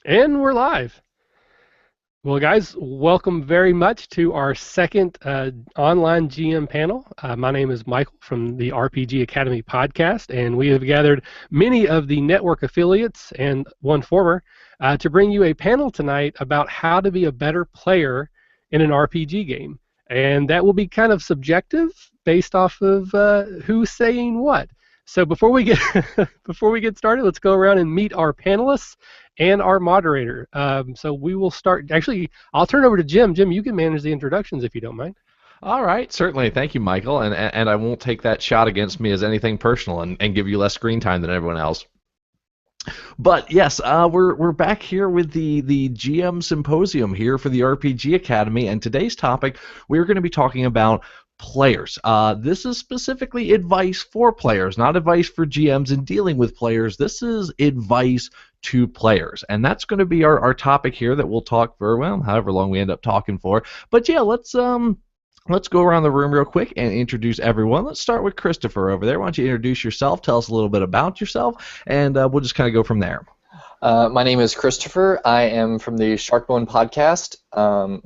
And we're live. Well, guys, welcome very much to our second online GM panel. My name is Michael from the RPG Academy podcast, and we have gathered many of the network affiliates and one former to bring you a panel tonight about how to be a better player in an RPG game. And that will be kind of subjective based off of who's saying what. So before we get before we get started, let's go around and meet our panelists and our moderator. So we will start. Actually, I'll turn over to Jim. Jim, you can manage the introductions if you don't mind. All right, certainly. Thank you, Michael. And I won't take that shot against me as anything personal and give you less screen time than everyone else. But yes, we're back here with the GM Symposium here for the RPG Academy, and today's topic we're going to be talking about players. This is specifically advice for players, not advice for GMs in dealing with players. This is advice to players, and that's going to be our topic here that we'll talk for, well, however long we end up talking for. But yeah, let's go around the room real quick and introduce everyone. Let's start with Christopher over there. Why don't you introduce yourself, tell us a little bit about yourself, and we'll just kind of go from there. My name is Christopher. I am from the Sharkbone podcast.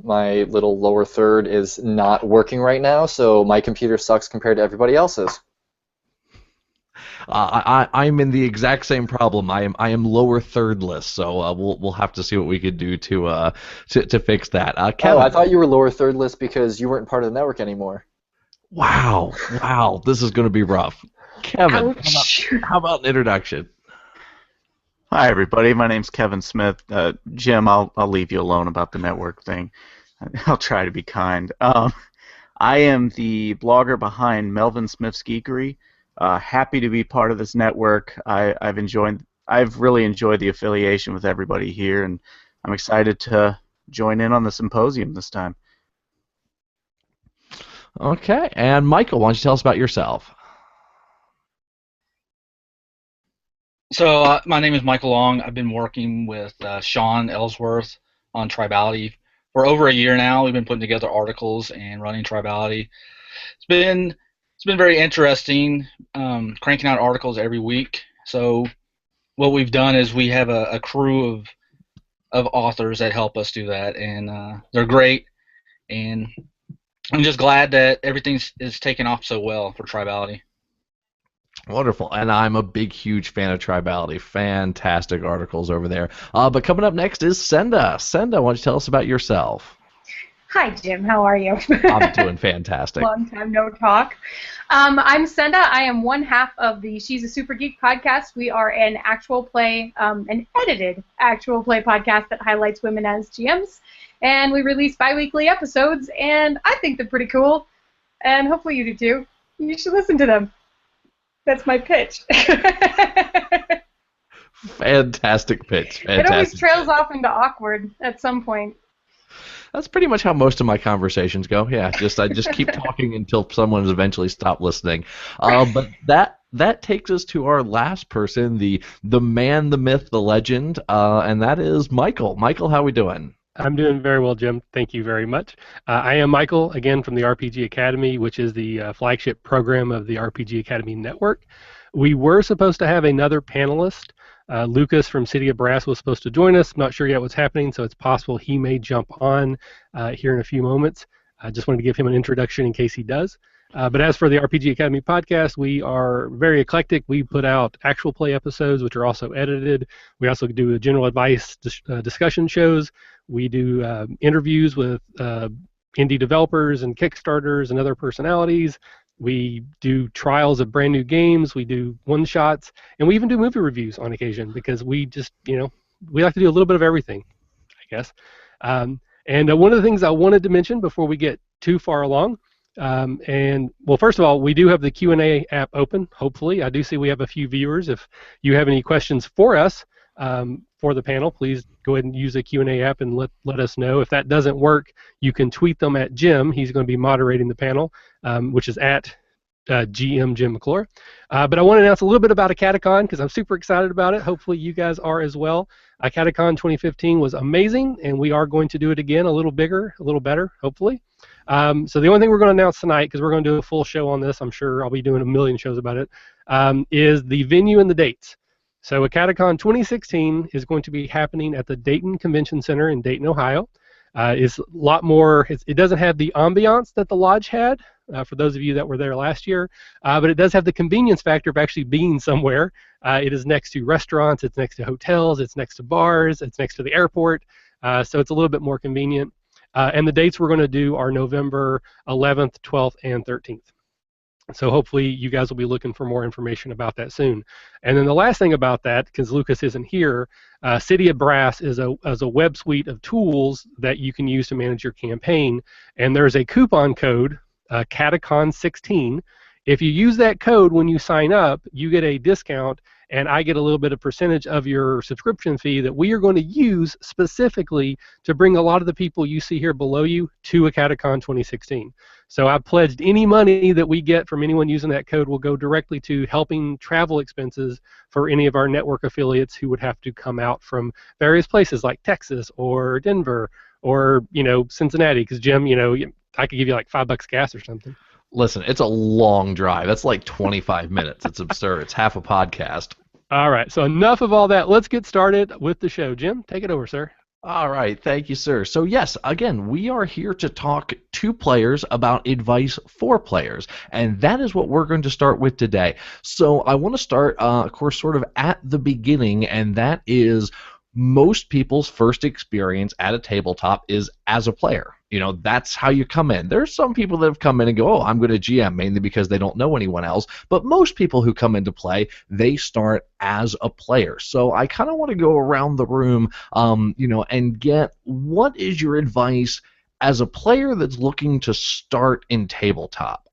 My little lower third is not working right now, so my computer sucks compared to everybody else's. I'm in the exact same problem. I am lower thirdless, so we'll have to see what we could do to fix that. Kevin. Oh, I thought you were lower thirdless because you weren't part of the network anymore. Wow, this is going to be rough. Kevin, how about an introduction? Hi, everybody. My name's Kevin Smith. Jim, I'll leave you alone about the network thing. I'll try to be kind. I am the blogger behind Melvin Smith's Geekery. Happy to be part of this network. I've really enjoyed the affiliation with everybody here, and I'm excited to join in on the symposium this time. Okay, and Michael, why don't you tell us about yourself? So my name is Michael Long. I've been working with Sean Ellsworth on Tribality for over a year now. We've been putting together articles and running Tribality. It's been very interesting, cranking out articles every week. So what we've done is we have a crew of authors that help us do that, and they're great. And I'm just glad that everything is taken off so well for Tribality. Wonderful, and I'm a big, huge fan of Tribality. Fantastic articles over there. But coming up next is Senda. Senda, why don't you tell us about yourself? Hi, Jim. How are you? I'm doing fantastic. Long time no talk. I'm Senda. I am one half of the She's a Super Geek podcast. We are an actual play, an edited actual play podcast that highlights women as GMs. And we release bi-weekly episodes, and I think they're pretty cool. And hopefully you do too. You should listen to them. That's my pitch. Fantastic pitch. Fantastic. It always trails off into awkward at some point. That's pretty much how most of my conversations go. Yeah, I just keep talking until someone's eventually stopped listening. But that takes us to our last person, the man, the myth, the legend, and that is Michael. Michael, how we doing? I'm doing very well, Jim. Thank you very much. I am Michael, again, from the RPG Academy, which is the flagship program of the RPG Academy Network. We were supposed to have another panelist. Lucas from City of Brass was supposed to join us. I'm not sure yet what's happening, so it's possible he may jump on here in a few moments. I just wanted to give him an introduction in case he does. But as for the RPG Academy podcast, we are very eclectic. We put out actual play episodes, which are also edited. We also do general advice discussion shows. We do interviews with indie developers and Kickstarters and other personalities. We do trials of brand new games. We do one-shots. And we even do movie reviews on occasion because we just, we like to do a little bit of everything, I guess. And one of the things I wanted to mention before we get too far along, well, first of all, we do have the Q&A app open, hopefully. I do see we have a few viewers. If you have any questions for us, for the panel, please go ahead and use the Q&A app and let us know. If that doesn't work, you can tweet them at Jim. He's going to be moderating the panel, which is at GM Jim McClure. But I want to announce a little bit about Acadecon because I'm super excited about it. Hopefully you guys are as well. Acadecon 2015 was amazing, and we are going to do it again a little bigger, a little better, hopefully. So the only thing we're going to announce tonight, because we're going to do a full show on this, I'm sure I'll be doing a million shows about it, is the venue and the dates. So Acadecon 2016 is going to be happening at the Dayton Convention Center in Dayton, Ohio. It's a lot more. It doesn't have the ambiance that the lodge had. For those of you that were there last year, but it does have the convenience factor of actually being somewhere. It is next to restaurants, it's next to hotels, it's next to bars, it's next to the airport, so it's a little bit more convenient. And the dates we're going to do are November 11th, 12th, and 13th. So hopefully you guys will be looking for more information about that soon. And then the last thing about that, because Lucas isn't here, City of Brass is a web suite of tools that you can use to manage your campaign. And there's a coupon code, Catacon16. If you use that code when you sign up, you get a discount, and I get a little bit of percentage of your subscription fee that we are going to use specifically to bring a lot of the people you see here below you to Acadecon 2016. So I've pledged any money that we get from anyone using that code will go directly to helping travel expenses for any of our network affiliates who would have to come out from various places like Texas or Denver or Cincinnati. Because Jim, I could give you like $5 gas or something. Listen, it's a long drive. That's like 25 minutes. It's absurd. It's half a podcast. All right, so enough of all that. Let's get started with the show. Jim, take it over, sir. All right, thank you, sir. So yes, again, we are here to talk to players about advice for players, and that is what we're going to start with today. So I want to start, of course, sort of at the beginning, and that is most people's first experience at a tabletop is as a player. That's how you come in. There's some people that have come in and go, oh, I'm going to GM, mainly because they don't know anyone else. But most people who come into play, they start as a player. So I kind of want to go around the room, and get what is your advice as a player that's looking to start in tabletop.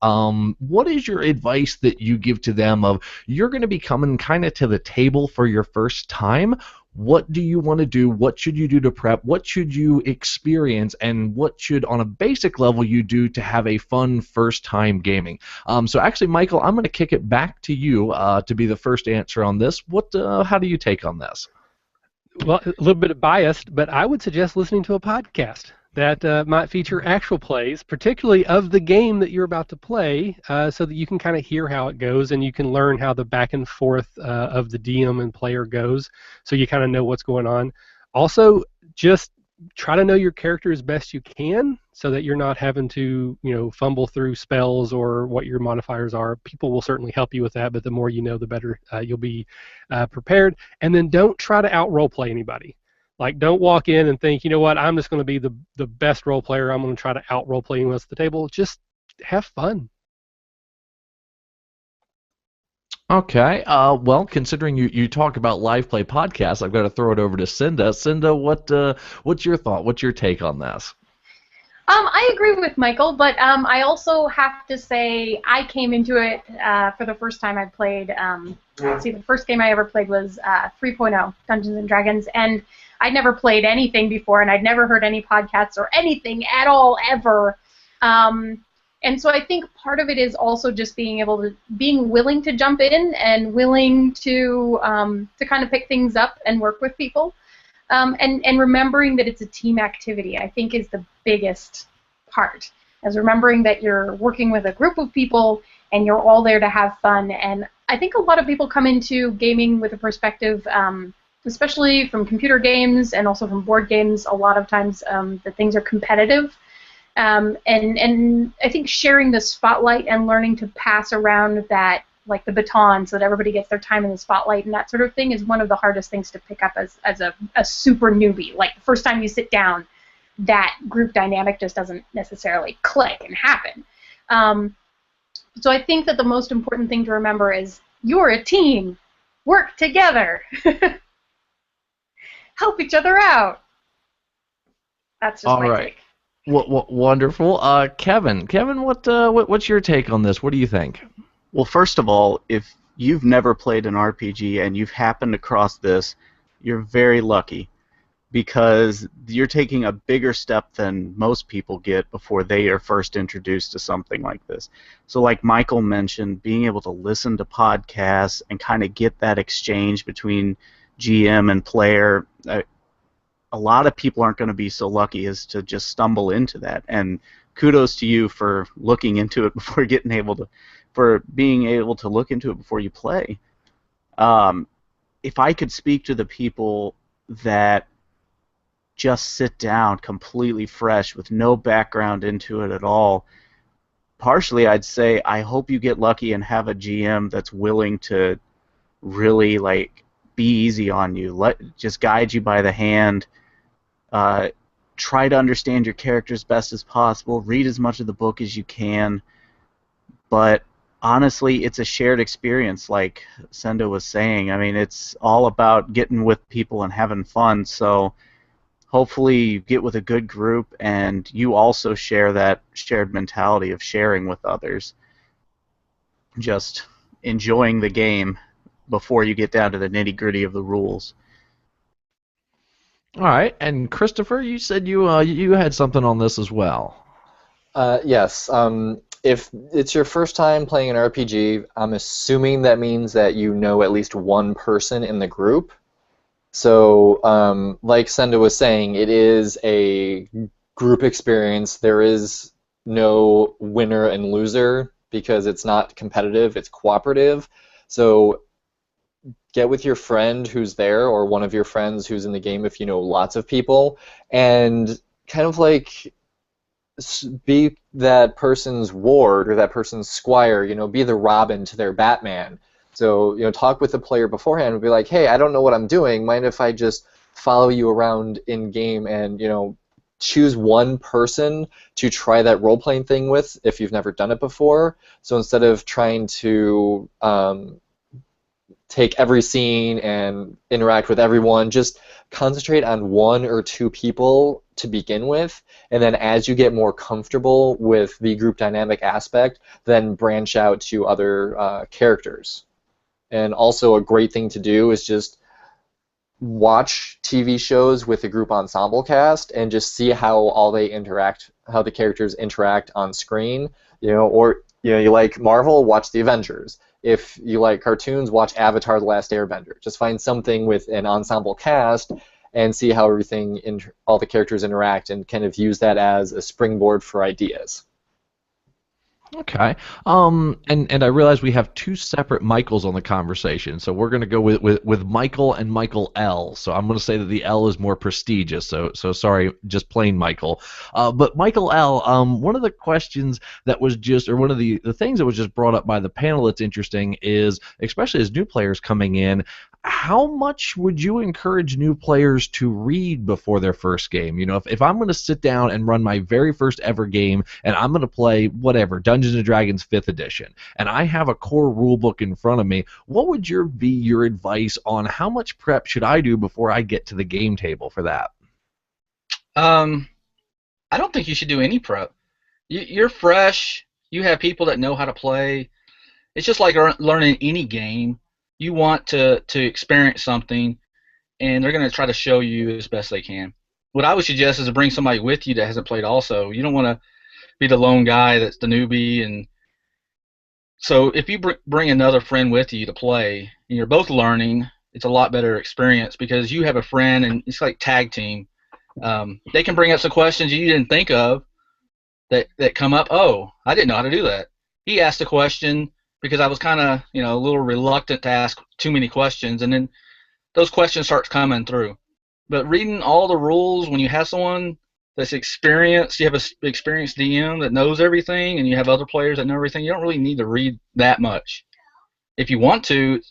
What is your advice that you give to them of you're going to be coming kind of to the table for your first time? What do you want to do? What should you do to prep? What should you experience? And what should, on a basic level, you do to have a fun first-time gaming? So actually, Michael, I'm going to kick it back to you to be the first answer on this. How do you take on this? Well, a little bit biased, but I would suggest listening to a podcast that might feature actual plays, particularly of the game that you're about to play, so that you can kind of hear how it goes and you can learn how the back and forth of the DM and player goes, so you kind of know what's going on. Also, just try to know your character as best you can so that you're not having to, fumble through spells or what your modifiers are. People will certainly help you with that, but the more you know, the better you'll be prepared. And then don't try to out-role-play anybody. Like, don't walk in and think, you know what, I'm just going to be the best role player. I'm going to try to out-role play anyone else at the table. Just have fun. Okay. Well, considering you talk about live play podcasts, I've got to throw it over to Cinda. Cinda, what's your thought? What's your take on this? I agree with Michael, but I also have to say I came into it for the first time I played. The first game I ever played was 3.0, Dungeons and Dragons, and I'd never played anything before, and I'd never heard any podcasts or anything at all ever. And so I think part of it is also just being willing to jump in and willing to kind of pick things up and work with people, and remembering that it's a team activity, I think, is the biggest part. As remembering that you're working with a group of people and you're all there to have fun. And I think a lot of people come into gaming with a perspective, especially from computer games and also from board games, a lot of times that things are competitive. And I think sharing the spotlight and learning to pass around that, like the baton, so that everybody gets their time in the spotlight and that sort of thing is one of the hardest things to pick up as a super newbie. Like the first time you sit down, that group dynamic just doesn't necessarily click and happen. So I think that the most important thing to remember is you're a team. Work together. Help each other out. That's just all my right. take. Wonderful. Kevin, what's your take on this? What do you think? Well, first of all, if you've never played an RPG and you've happened across this, you're very lucky, because you're taking a bigger step than most people get before they are first introduced to something like this. So like Michael mentioned, being able to listen to podcasts and kind of get that exchange between GM and player, a lot of people aren't going to be so lucky as to just stumble into that. And kudos to you for looking into it before being able to look into it before you play. if I could speak to the people that just sit down completely fresh with no background into it at all, partially I'd say I hope you get lucky and have a GM that's willing to really like be easy on you, just guide you by the hand, try to understand your character as best as possible, read as much of the book as you can, but honestly, it's a shared experience, like Senda was saying. I mean, it's all about getting with people and having fun, so hopefully you get with a good group and you also share that shared mentality of sharing with others, just enjoying the game before you get down to the nitty-gritty of the rules. All right, and Christopher, you said you had something on this as well. Yes. If it's your first time playing an RPG, I'm assuming that means that you know at least one person in the group. So, like Senda was saying, it is a group experience. There is no winner and loser because it's not competitive, it's cooperative. So get with your friend who's there or one of your friends who's in the game if you know lots of people, and kind of like be that person's ward or that person's squire, be the Robin to their Batman. So, talk with the player beforehand and be like, hey, I don't know what I'm doing. Mind if I just follow you around in game and, choose one person to try that role-playing thing with if you've never done it before. So instead of trying to take every scene and interact with everyone, just concentrate on one or two people to begin with, and then as you get more comfortable with the group dynamic aspect, then branch out to other characters. And also a great thing to do is just watch TV shows with a group ensemble cast and just see how how the characters interact on screen. Or you like Marvel, watch the Avengers. If you like cartoons, watch Avatar: The Last Airbender. Just find something with an ensemble cast and see how all the characters interact, and kind of use that as a springboard for ideas. Okay. And I realize we have two separate Michaels on the conversation, so we're going to go with Michael and Michael L. So I'm going to say that the L is more prestigious. So sorry, just plain Michael. But Michael L. One of the questions that was one of the things that was just brought up by the panel that's interesting is, especially as new players coming in, how much would you encourage new players to read before their first game? If I'm going to sit down and run my very first ever game and I'm going to play whatever, Dungeons & Dragons 5th edition, and I have a core rule book in front of me, what would be your advice on how much prep should I do before I get to the game table for that? I don't think you should do any prep. You're fresh. You have people that know how to play. It's just like learning any game. You want to experience something, and they're going to try to show you as best they can. What I would suggest is to bring somebody with you that hasn't played also. You don't want to be the lone guy that's the newbie. And so if you bring another friend with you to play, and you're both learning, it's a lot better experience because you have a friend, and it's like tag team. They can bring up some questions you didn't think of that come up. Oh, I didn't know how to do that. He asked a question because I was kind of, a little reluctant to ask too many questions, and then those questions start coming through. But reading all the rules, when you have someone that's experienced, you have an experienced DM that knows everything, and you have other players that know everything, you don't really need to read that much. If you want to,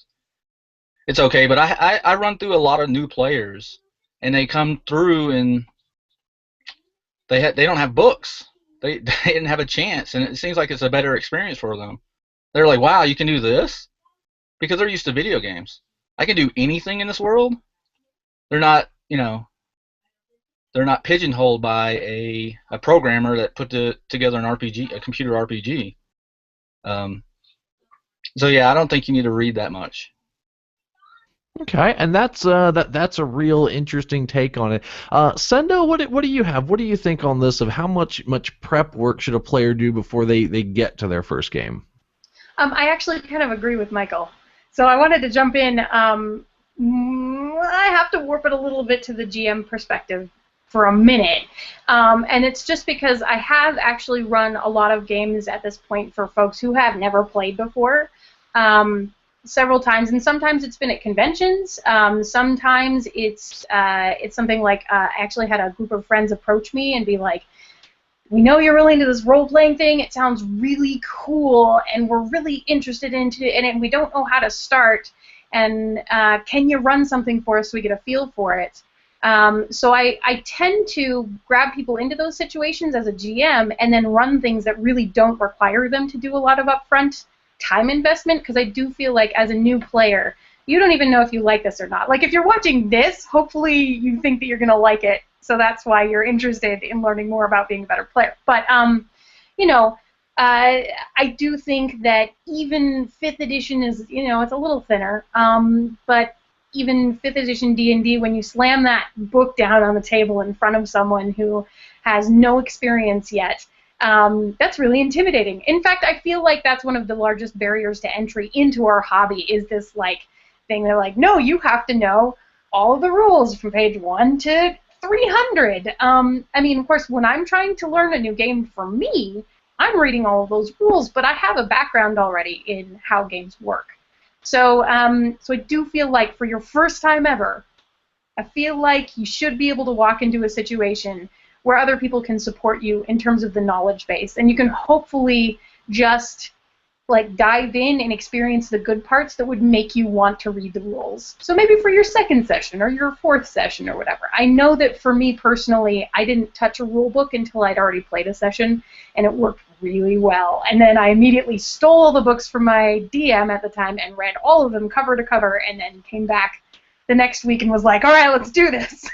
it's okay, but I run through a lot of new players, and they come through, and they don't have books. They didn't have a chance, and it seems like it's a better experience for them. They're like, wow, you can do this? Because they're used to video games. I can do anything in this world. They're not, they're not pigeonholed by a programmer that put together an RPG, a computer RPG. So yeah, I don't think you need to read that much. Okay, and that's a real interesting take on it. Senda, what do you have? What do you think on this of how much prep work should a player do before they get to their first game? I actually kind of agree with Michael. So I wanted to jump in. I have to warp it a little bit to the GM perspective for a minute. And it's just because I have actually run a lot of games at this point for folks who have never played before. several times, and sometimes it's been at conventions. Sometimes it's something like I actually had a group of friends approach me and be like, "We know you're really into this role-playing thing. It sounds really cool, and we're really interested into it, and we don't know how to start. And can you run something for us so we get a feel for it?" So I tend to grab people into those situations as a GM and then run things that really don't require them to do a lot of upfront time investment, because I do feel like as a new player, you don't even know if you like this or not. Like if you're watching this, hopefully you think that you're going to like it, so that's why you're interested in learning more about being a better player. But, you know, I do think that even 5th edition is, you know, it's a little thinner, but even 5th edition D&D, when you slam that book down on the table in front of someone who has no experience yet, that's really intimidating. In fact, I feel like that's one of the largest barriers to entry into our hobby, is this like thing. They're like, no, you have to know all of the rules from page 1 to 300. I mean, of course, when I'm trying to learn a new game for me, I'm reading all of those rules, but I have a background already in how games work. So, so I do feel like for your first time ever, I feel like you should be able to walk into a situation where other people can support you in terms of the knowledge base, and you can hopefully just like dive in and experience the good parts that would make you want to read the rules. So maybe for your 2nd session or your 4th session or whatever. I know that for me personally, I didn't touch a rule book until I'd already played a session, and it worked really well. And then I immediately stole the books from my DM at the time and read all of them cover to cover, and then came back the next week and was like, all right, let's do this.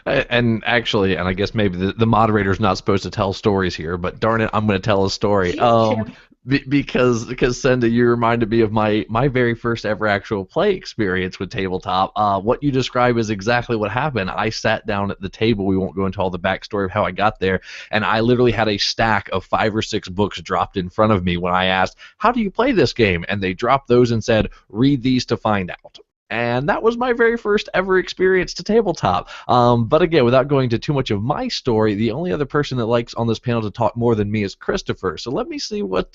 And actually, and I guess maybe the moderator's not supposed to tell stories here, but darn it, I'm going to tell a story. Because Senda, you reminded me of my very first ever actual play experience with tabletop. What you describe is exactly what happened. I sat down at the table. We won't go into all the backstory of how I got there, and I literally had a stack of 5 or 6 books dropped in front of me when I asked, "How do you play this game?" And they dropped those and said, "Read these to find out." And that was my very first ever experience to tabletop. But again, without going into too much of my story, the only other person that likes on this panel to talk more than me is Christopher. So let me see what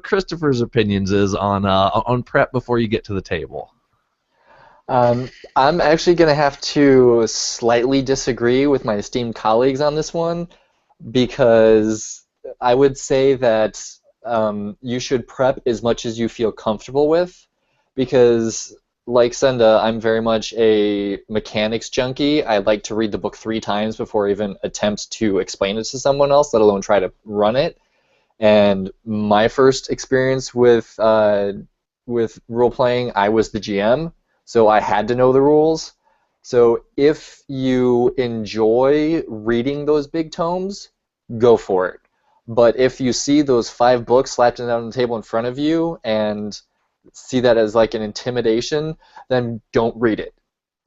Christopher's opinions is on prep before you get to the table. I'm actually going to have to slightly disagree with my esteemed colleagues on this one, because I would say that you should prep as much as you feel comfortable with, because like Senda, I'm very much a mechanics junkie. I like to read the book 3 times before I even attempt to explain it to someone else, let alone try to run it. And my first experience with role-playing, I was the GM, so I had to know the rules. So if you enjoy reading those big tomes, go for it. But if you see those 5 books slapped down on the table in front of you and see that as like an intimidation, then don't read it.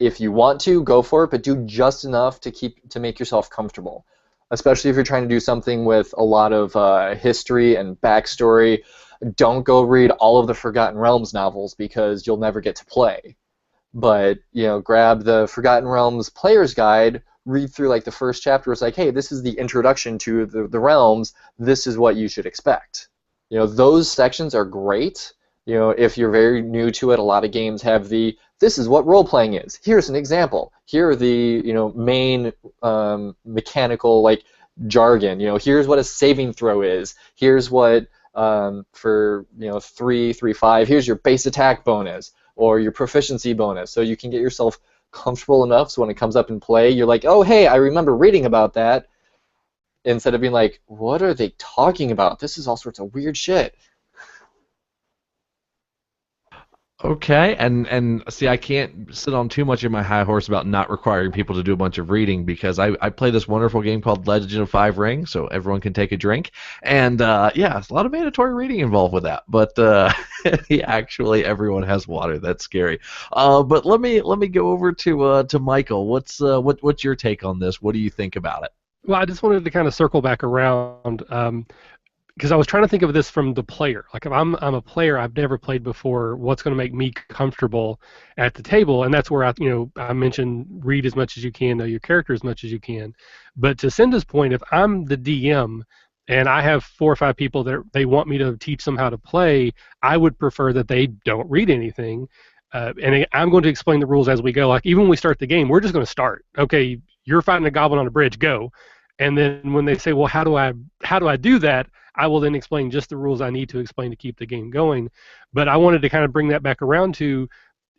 If you want to, go for it, but do just enough to make yourself comfortable. Especially if you're trying to do something with a lot of history and backstory. Don't go read all of the Forgotten Realms novels, because you'll never get to play. But grab the Forgotten Realms Player's Guide, read through like the first chapter. It's like, hey, this is the introduction to the realms. This is what you should expect. Those sections are great. If you're very new to it, a lot of games have this is what role-playing is. Here's an example. Here are the, main mechanical, like, jargon. Here's what a saving throw is. Here's what, for, 3-5, here's your base attack bonus or your proficiency bonus. So you can get yourself comfortable enough so when it comes up in play, you're like, oh, hey, I remember reading about that. Instead of being like, what are they talking about? This is all sorts of weird shit. Okay, and see, I can't sit on too much of my high horse about not requiring people to do a bunch of reading, because I play this wonderful game called Legend of Five Rings, so everyone can take a drink, and yeah, it's a lot of mandatory reading involved with that, but yeah, actually everyone has water. That's scary. But let me go over to Michael. What's your take on this? What do you think about it? Well, I just wanted to kind of circle back around. Because I was trying to think of this from the player. Like, if I'm a player, I've never played before, what's going to make me comfortable at the table? And that's where I mentioned read as much as you can, know your character as much as you can. But to Senda's point, if I'm the DM and I have 4 or 5 people that they want me to teach them how to play, I would prefer that they don't read anything. And I'm going to explain the rules as we go. Like even when we start the game, we're just going to start. Okay, you're fighting a goblin on a bridge, go. And then when they say, well, how do I do that? I will then explain just the rules I need to explain to keep the game going. But I wanted to kind of bring that back around to,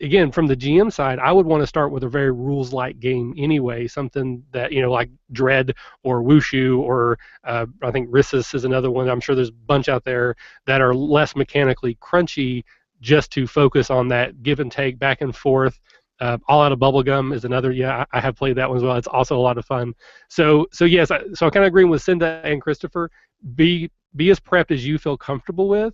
again, from the GM side, I would want to start with a very rules-like game anyway, something that, like Dread or Wushu or I think Rissus is another one. I'm sure there's a bunch out there that are less mechanically crunchy, just to focus on that give and take, back and forth. All Out of Bubblegum is another. Yeah, I have played that one as well. It's also a lot of fun. So yes, so I kind of agree with Cinda and Christopher. Be as prepped as you feel comfortable with,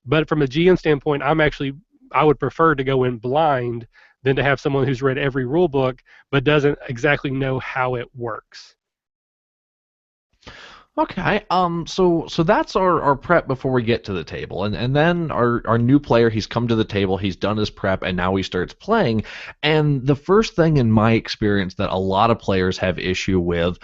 but from a GM standpoint, I would prefer to go in blind than to have someone who's read every rule book but doesn't exactly know how it works. Okay, so that's our prep before we get to the table, and then our new player, he's come to the table, he's done his prep, and now he starts playing. And the first thing in my experience that a lot of players have issue with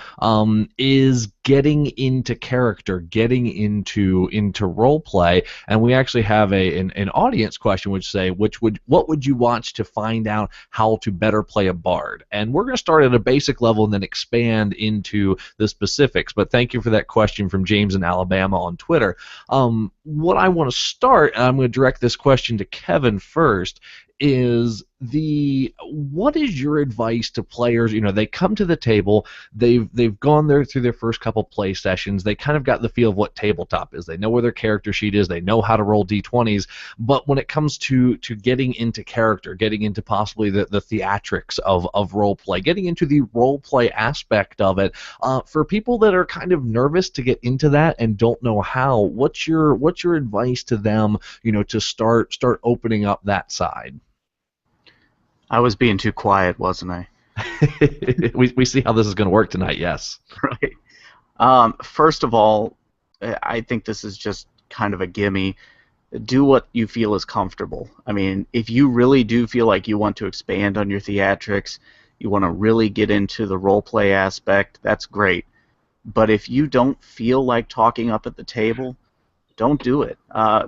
is getting into character, getting into role play. And we actually have an audience question which say, what would you watch to find out how to better play a bard? And we're going to start at a basic level and then expand into the specifics. But thank you for that question from James in Alabama on Twitter. What I want to start, and I'm going to direct this question to Kevin first, is what is your advice to players? They come to the table, they've gone there through their first couple play sessions, they kind of got the feel of what tabletop is, they know where their character sheet is, they know how to roll d20s, but when it comes to getting into character, getting into possibly the theatrics of role play, getting into the role play aspect of it, for people that are kind of nervous to get into that and don't know how, what's your advice to them, to start opening up that side? I was being too quiet, wasn't I? we see how this is going to work tonight, yes. Right. First of all, I think this is just kind of a gimme. Do what you feel is comfortable. I mean, if you really do feel like you want to expand on your theatrics, you want to really get into the role play aspect, that's great. But if you don't feel like talking up at the table, don't do it.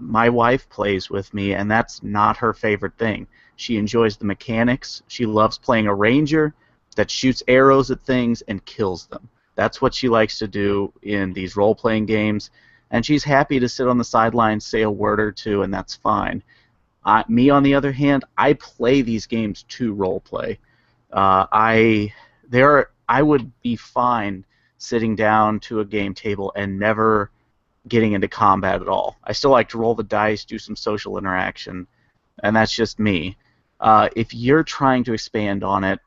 My wife plays with me, and that's not her favorite thing. She enjoys the mechanics. She loves playing a ranger that shoots arrows at things and kills them. That's what she likes to do in these role-playing games, and she's happy to sit on the sidelines, say a word or two, and that's fine. Me, on the other hand, I play these games to role-play. I would be fine sitting down to a game table and never getting into combat at all. I still like to roll the dice, do some social interaction, and that's just me. If you're trying to expand on it,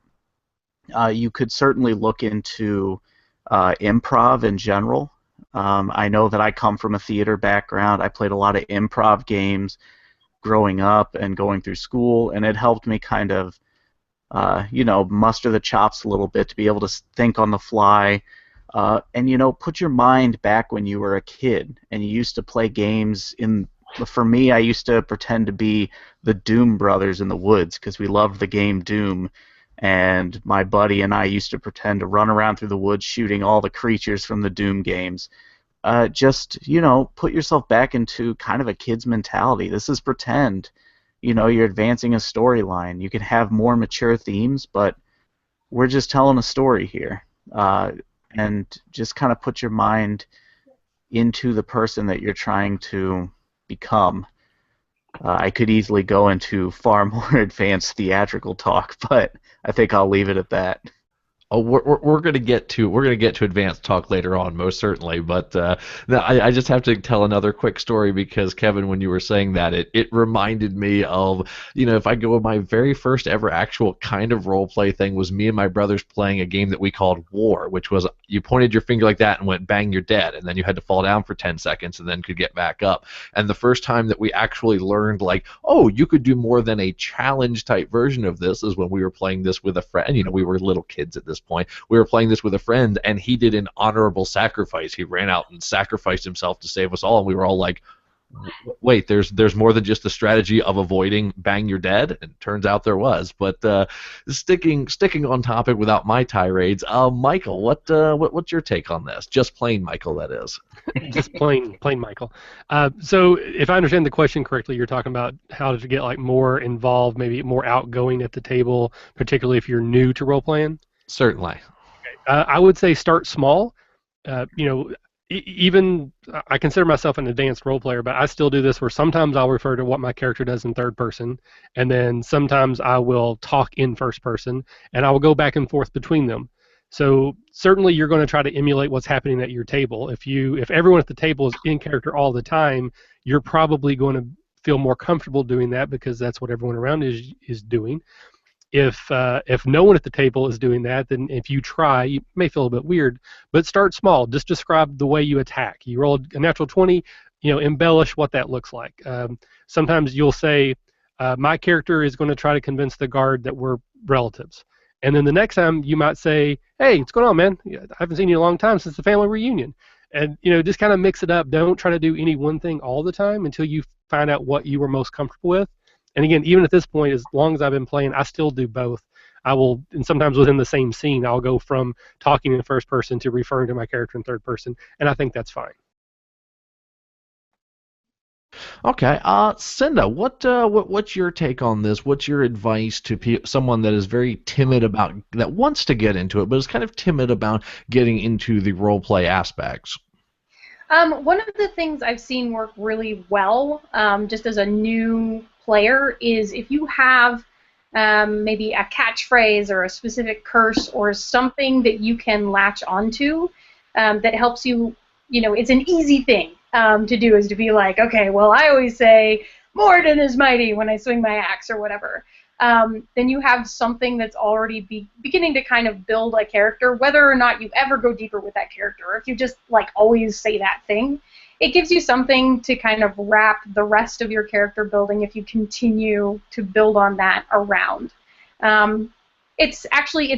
you could certainly look into improv in general. I know that I come from a theater background. I played a lot of improv games growing up and going through school, and it helped me kind of, muster the chops a little bit to be able to think on the fly. And put your mind back when you were a kid and you used to play games for me, I used to pretend to be the Doom brothers in the woods because we loved the game Doom, and my buddy and I used to pretend to run around through the woods shooting all the creatures from the Doom games. Just put yourself back into kind of a kid's mentality. This is pretend. You're advancing a storyline. You can have more mature themes, but we're just telling a story here. And just kind of put your mind into the person that you're trying to become. I could easily go into far more advanced theatrical talk, but I think I'll leave it at that. Oh, we're going to get to advanced talk later on, most certainly. But I just have to tell another quick story because Kevin, when you were saying that, it reminded me of if I go with my very first ever actual kind of role play thing was me and my brothers playing a game that we called War, which was you pointed your finger like that and went bang, you're dead, and then you had to fall down for 10 seconds and then could get back up. And the first time that we actually learned you could do more than a challenge type version of this is when we were playing this with a friend. We were little kids at this point. We were playing this with a friend, and he did an honorable sacrifice. He ran out and sacrificed himself to save us all, and we were all like, Wait, there's more than just the strategy of avoiding bang you're dead. And turns out there was. But sticking on topic without my tirades, Michael, what's your take on this? Just plain Michael, that is. Just plain Michael. So if I understand the question correctly, you're talking about how to get like more involved, maybe more outgoing at the table, particularly if you're new to role playing. Certainly. I would say start small. You know, even I consider myself an advanced role player, but I still do this where sometimes I'll refer to what my character does in third person, and then sometimes I will talk in first person, and I will go back and forth between them. So certainly you're going to try to emulate what's happening at your table. If everyone at the table is in character all the time, you're probably going to feel more comfortable doing that because that's what everyone around is doing. If no one at the table is doing that, then if you try, you may feel a bit weird, but start small. Just describe the way you attack. You rolled a natural 20, embellish what that looks like. Sometimes you'll say, my character is going to try to convince the guard that we're relatives. And then the next time you might say, hey, what's going on, man? I haven't seen you in a long time since the family reunion. And, just kind of mix it up. Don't try to do any one thing all the time until you find out what you are most comfortable with. And again, even at this point, as long as I've been playing, I still do both. I will, and sometimes within the same scene, I'll go from talking in first person to referring to my character in third person, and I think that's fine. Okay, Cinda, what's your take on this? What's your advice to someone that is very timid that wants to get into it, but is kind of timid about getting into the role play aspects? One of the things I've seen work really well, just as a new player, is if you have maybe a catchphrase or a specific curse or something that you can latch onto that helps you, it's an easy thing to do, is to be like, okay, well, I always say, Morden is mighty when I swing my axe or whatever. Then you have something that's already beginning to kind of build a character, whether or not you ever go deeper with that character, or if you just like always say that thing. It gives you something to kind of wrap the rest of your character building if you continue to build on that around. It's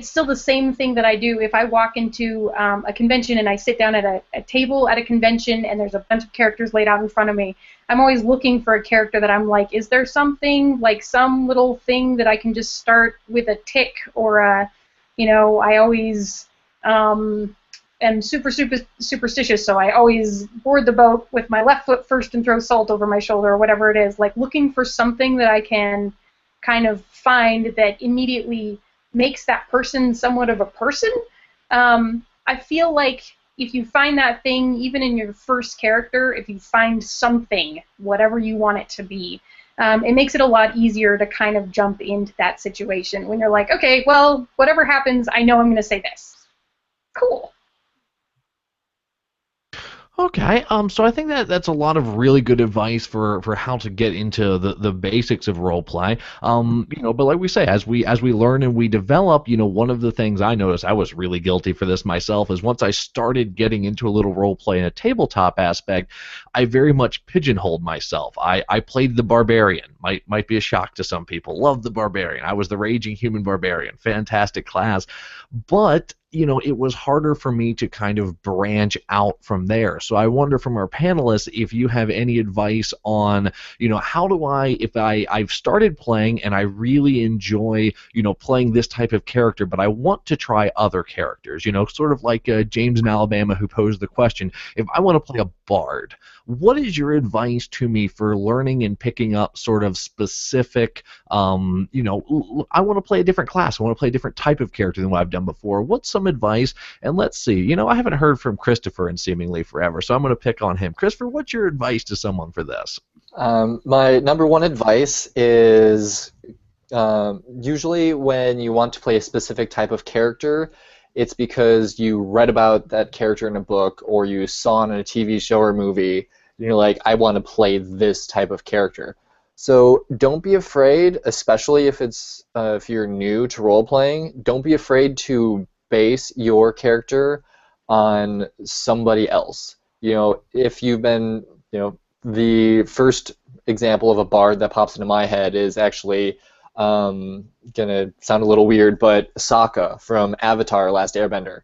still the same thing that I do if I walk into a convention and I sit down at a table at a convention and there's a bunch of characters laid out in front of me. I'm always looking for a character that I'm like, is there something, like some little thing that I can just start with a tick or I always am super superstitious, so I always board the boat with my left foot first and throw salt over my shoulder or whatever it is. Like looking for something that I can kind of find that immediately makes that person somewhat of a person. I feel like if you find that thing, even in your first character, if you find something, whatever you want it to be, it makes it a lot easier to kind of jump into that situation when you're like, okay, well, whatever happens, I know I'm going to say this. Cool. Okay, so I think that's a lot of really good advice for how to get into the basics of role play. But like we say, as we learn and we develop, one of the things I noticed, I was really guilty for this myself, is once I started getting into a little role play in a tabletop aspect, I very much pigeonholed myself. I played the barbarian. Might be a shock to some people. Loved the barbarian. I was the raging human barbarian. Fantastic class, but it was harder for me to kind of branch out from there. So I wonder from our panelists if you have any advice on, how do if I've started playing and I really enjoy, playing this type of character, but I want to try other characters, sort of like James in Alabama who posed the question, if I want to play a bard, what is your advice to me for learning and picking up sort of specific, I want to play a different class, I want to play a different type of character than what I've done before. What's some advice? And let's see, I haven't heard from Christopher in seemingly forever, so I'm going to pick on him. Christopher, what's your advice to someone for this? My number one advice is usually when you want to play a specific type of character, it's because you read about that character in a book or you saw it in a TV show or movie, and you're like, I want to play this type of character. So don't be afraid, especially if you're new to role-playing, don't be afraid to base your character on somebody else. If you've been, the first example of a bard that pops into my head is actually gonna sound a little weird, but Sokka from Avatar: Last Airbender,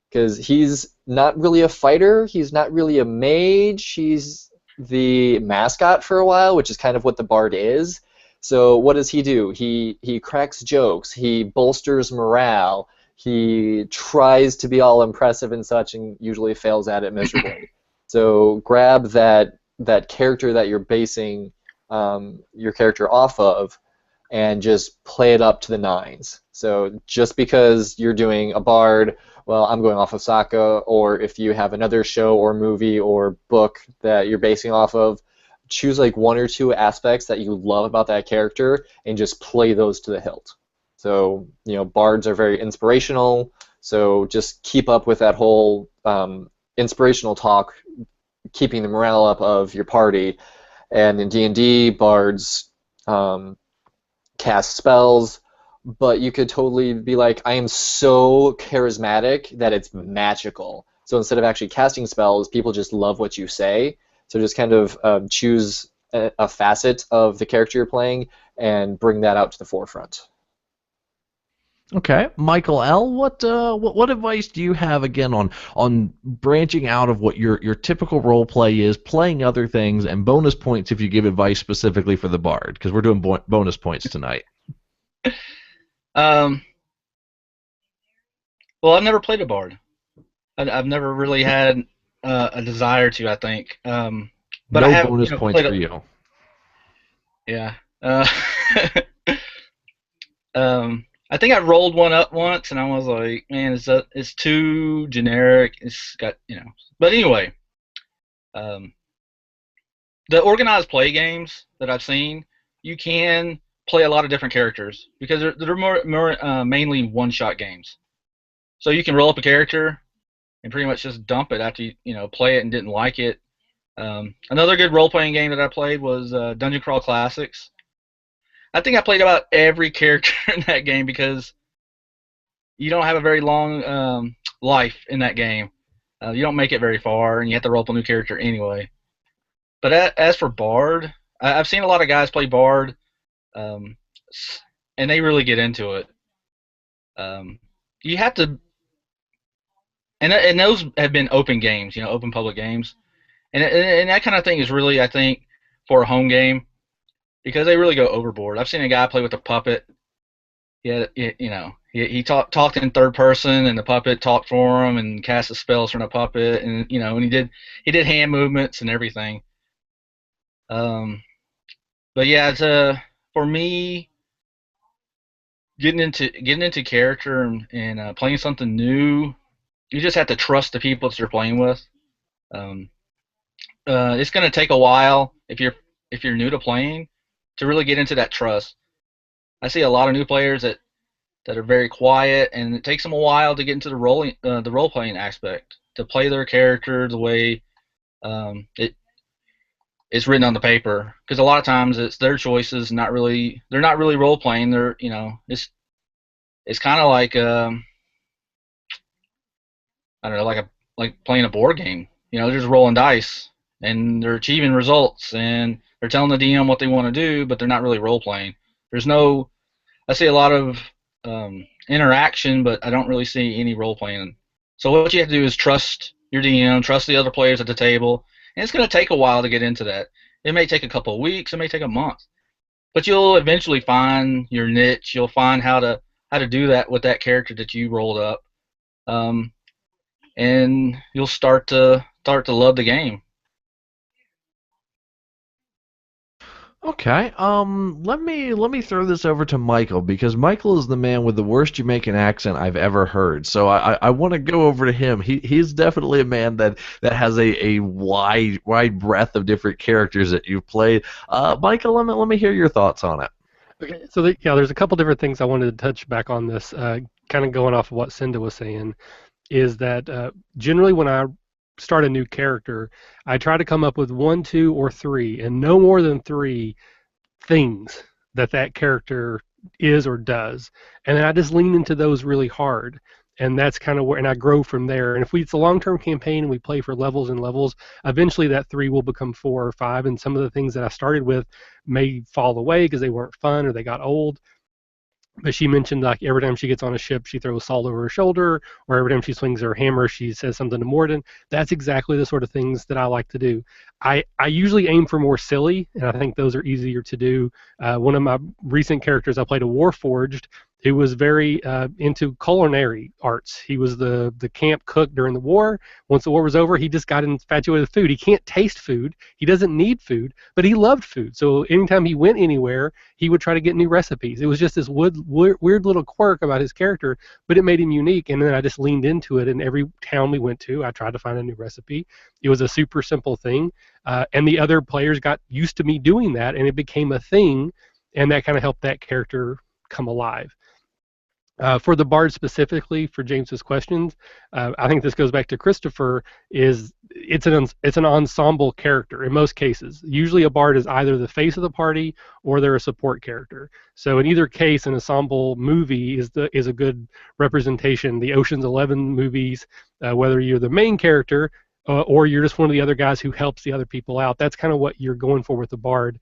because he's not really a fighter, he's not really a mage, he's the mascot for a while, which is kind of what the bard is. So what does he do? He cracks jokes. He bolsters morale. He tries to be all impressive and such, and usually fails at it miserably. So grab that character that you're basing your character off of, and just play it up to the nines. So just because you're doing a bard, well, I'm going off of Sokka, or if you have another show or movie or book that you're basing off of, choose like one or two aspects that you love about that character and just play those to the hilt. So, bards are very inspirational, so just keep up with that whole inspirational talk, keeping the morale up of your party. And in D&D, bards cast spells, but you could totally be like, I am so charismatic that it's magical. So instead of actually casting spells, people just love what you say. So just kind of choose a facet of the character you're playing and bring that out to the forefront. Okay, Michael L., what advice do you have again on branching out of what your typical role play is, playing other things, and bonus points if you give advice specifically for the bard, because we're doing bonus points tonight. Well, I've never played a bard. I've never really had a desire to, I think. But no I have bonus points for you. Yeah. I think I rolled one up once, and I was like, man, it's too generic. It's got, But anyway, the organized play games that I've seen, you can play a lot of different characters because they're more mainly one-shot games. So you can roll up a character and pretty much just dump it after you play it and didn't like it. Another good role-playing game that I played was Dungeon Crawl Classics. I think I played about every character in that game because you don't have a very long life in that game. You don't make it very far, and you have to roll up a new character anyway. But as for Bard, I've seen a lot of guys play Bard, and they really get into it. You have to, and those have been open games, open public games, and that kind of thing is really, I think, for a home game. Because they really go overboard. I've seen a guy play with a puppet. He talked in third person, and the puppet talked for him and cast the spells from the puppet, and and he did hand movements and everything. But yeah, it's for me, getting into character and playing something new, you just have to trust the people that you're playing with. It's going to take a while if you're new to playing, to really get into that trust. I see a lot of new players that are very quiet, and it takes them a while to get into the role playing aspect, to play their character the way it's written on the paper. Because a lot of times it's their choices, they're not really role playing. They're it's kind of like I don't know, like playing a board game. They're just rolling dice, and they're achieving results, and they're telling the DM what they want to do, but they're not really role-playing. I see a lot of interaction, but I don't really see any role-playing. So what you have to do is trust your DM, trust the other players at the table, and it's going to take a while to get into that. It may take a couple of weeks, it may take a month, but you'll eventually find your niche. You'll find how to do that with that character that you rolled up, and you'll start to love the game. Okay, let me throw this over to Michael, because Michael is the man with the worst Jamaican accent I've ever heard. So I want to go over to him. He's definitely a man that has a wide breadth of different characters that you've played. Michael, let me hear your thoughts on it. Okay, so there's a couple different things I wanted to touch back on this. Kind of going off of what Cinda was saying, is that generally when I start a new character, I try to come up with 1, 2, or 3, and no more than 3 things that character is or does, and then I just lean into those really hard, and that's kind of where, and I grow from there. And if it's a long-term campaign and we play for levels and levels, eventually that 3 will become 4 or 5, and some of the things that I started with may fall away because they weren't fun or they got old. But she mentioned like every time she gets on a ship, she throws salt over her shoulder, or every time she swings her hammer, she says something to Morden. That's exactly the sort of things that I like to do. I usually aim for more silly, and I think those are easier to do. One of my recent characters, I played a Warforged who was very into culinary arts. He was the camp cook during the war. Once the war was over, he just got infatuated with food. He can't taste food. He doesn't need food, but he loved food. So anytime he went anywhere, he would try to get new recipes. It was just this weird little quirk about his character, but it made him unique. And then I just leaned into it. And every town we went to, I tried to find a new recipe. It was a super simple thing. And the other players got used to me doing that, and it became a thing. And that kind of helped that character come alive. For the bard specifically, for James's questions, I think this goes back to Christopher. It's an ensemble character in most cases. Usually, a bard is either the face of the party or they're a support character. So in either case, an ensemble movie is a good representation. The Ocean's 11 movies, whether you're the main character or you're just one of the other guys who helps the other people out, that's kind of what you're going for with the bard.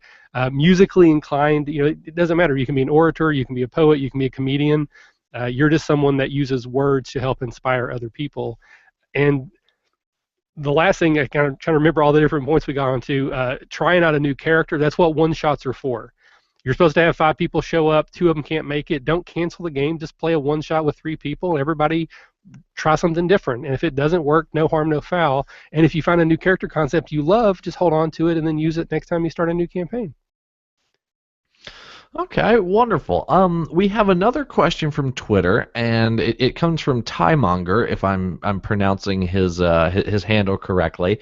Musically inclined, it doesn't matter. You can be an orator, you can be a poet, you can be a comedian. You're just someone that uses words to help inspire other people. And the last thing, I kind of trying to remember all the different points we got onto, trying out a new character, that's what one-shots are for. You're supposed to have 5 people show up, 2 of them can't make it. Don't cancel the game, just play a one-shot with 3 people, and everybody try something different. And if it doesn't work, no harm, no foul. And if you find a new character concept you love, just hold on to it and then use it next time you start a new campaign. Okay, wonderful. We have another question from Twitter, and it comes from Tymonger, if I'm pronouncing his handle correctly.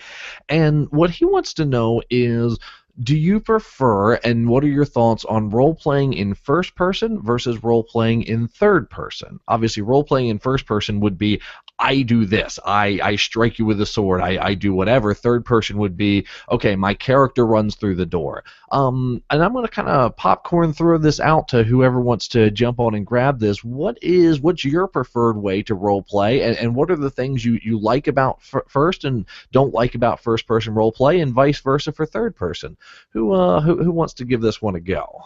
And what he wants to know is, do you prefer, and what are your thoughts on role-playing in first person versus role-playing in third person? Obviously, role-playing in first person would be, I do this, I strike you with a sword, I do whatever. Third person would be, okay, my character runs through the door. And I'm going to kind of popcorn throw this out to whoever wants to jump on and grab this. What's your preferred way to role-play, and what are the things you like about first and don't like about first-person role-play, and vice versa for third person? Who wants to give this one a go?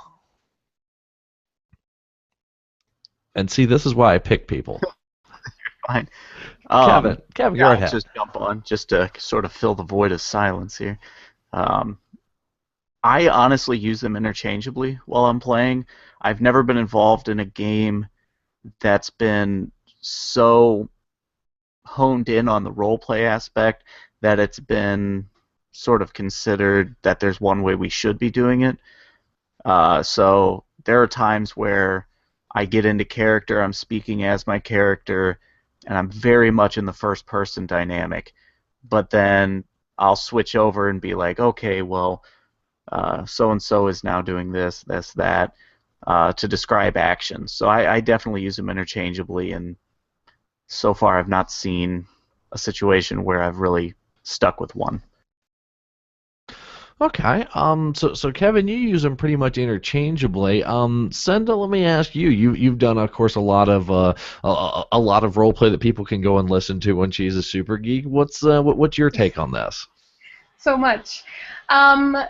And see, this is why I pick people. Fine. Kevin, go ahead. I'll just jump on just to sort of fill the void of silence here. I honestly use them interchangeably while I'm playing. I've never been involved in a game that's been so honed in on the role-play aspect that it's been sort of considered that there's one way we should be doing it. So there are times where I get into character, I'm speaking as my character, and I'm very much in the first-person dynamic. But then I'll switch over and be like, okay, well, so-and-so is now doing this, that, to describe actions. So I definitely use them interchangeably, and so far I've not seen a situation where I've really stuck with one. Okay. So Kevin, you use them pretty much interchangeably. Senda, let me ask you. You've done, of course, a lot of role play that people can go and listen to when she's a super geek. What's your take on this? So much. I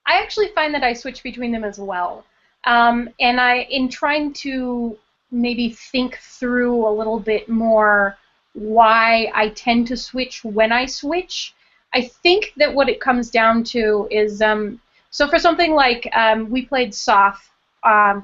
actually find that I switch between them as well. And in trying to maybe think through a little bit more why I tend to switch when I switch, I think that what it comes down to is, so for something like, we played Soth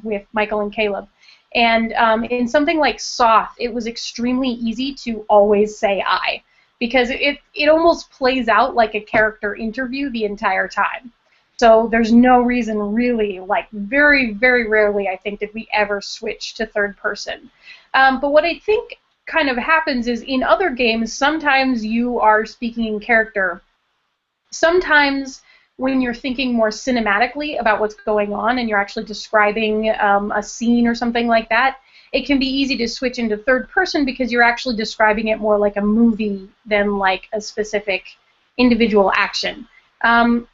with Michael and Caleb, and in something like Soth, it was extremely easy to always say I, because it almost plays out like a character interview the entire time. So there's no reason really, like very, very rarely, I think, did we ever switch to third person. But what I think kind of happens is in other games, sometimes you are speaking in character. Sometimes when you're thinking more cinematically about what's going on and you're actually describing a scene or something like that, it can be easy to switch into third person because you're actually describing it more like a movie than like a specific individual action.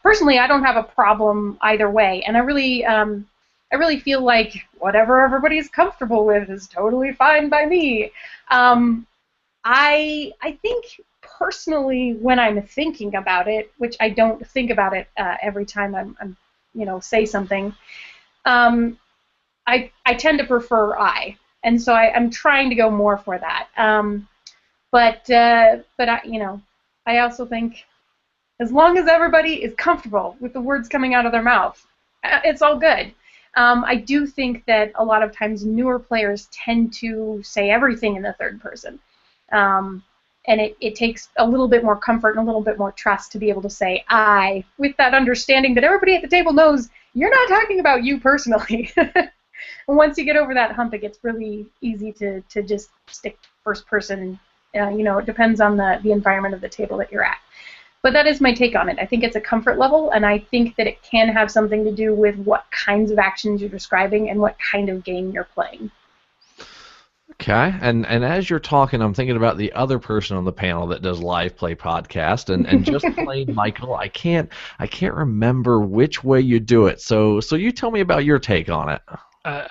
Personally, I don't have a problem either way, and I really feel like whatever everybody's comfortable with is totally fine by me. I think personally, when I'm thinking about it, which I don't think about it every time I'm say something, I tend to prefer I, and so I'm trying to go more for that. But I also think as long as everybody is comfortable with the words coming out of their mouth, it's all good. I do think that a lot of times newer players tend to say everything in the third person. And it takes a little bit more comfort and a little bit more trust to be able to say I, with that understanding that everybody at the table knows you're not talking about you personally. And once you get over that hump, it gets really easy to just stick first person. It depends on the environment of the table that you're at. But that is my take on it. I think it's a comfort level, and I think that it can have something to do with what kinds of actions you're describing and what kind of game you're playing. Okay, and as you're talking, I'm thinking about the other person on the panel that does live play podcast, and just plain Michael. I can't remember which way you do it. So you tell me about your take on it.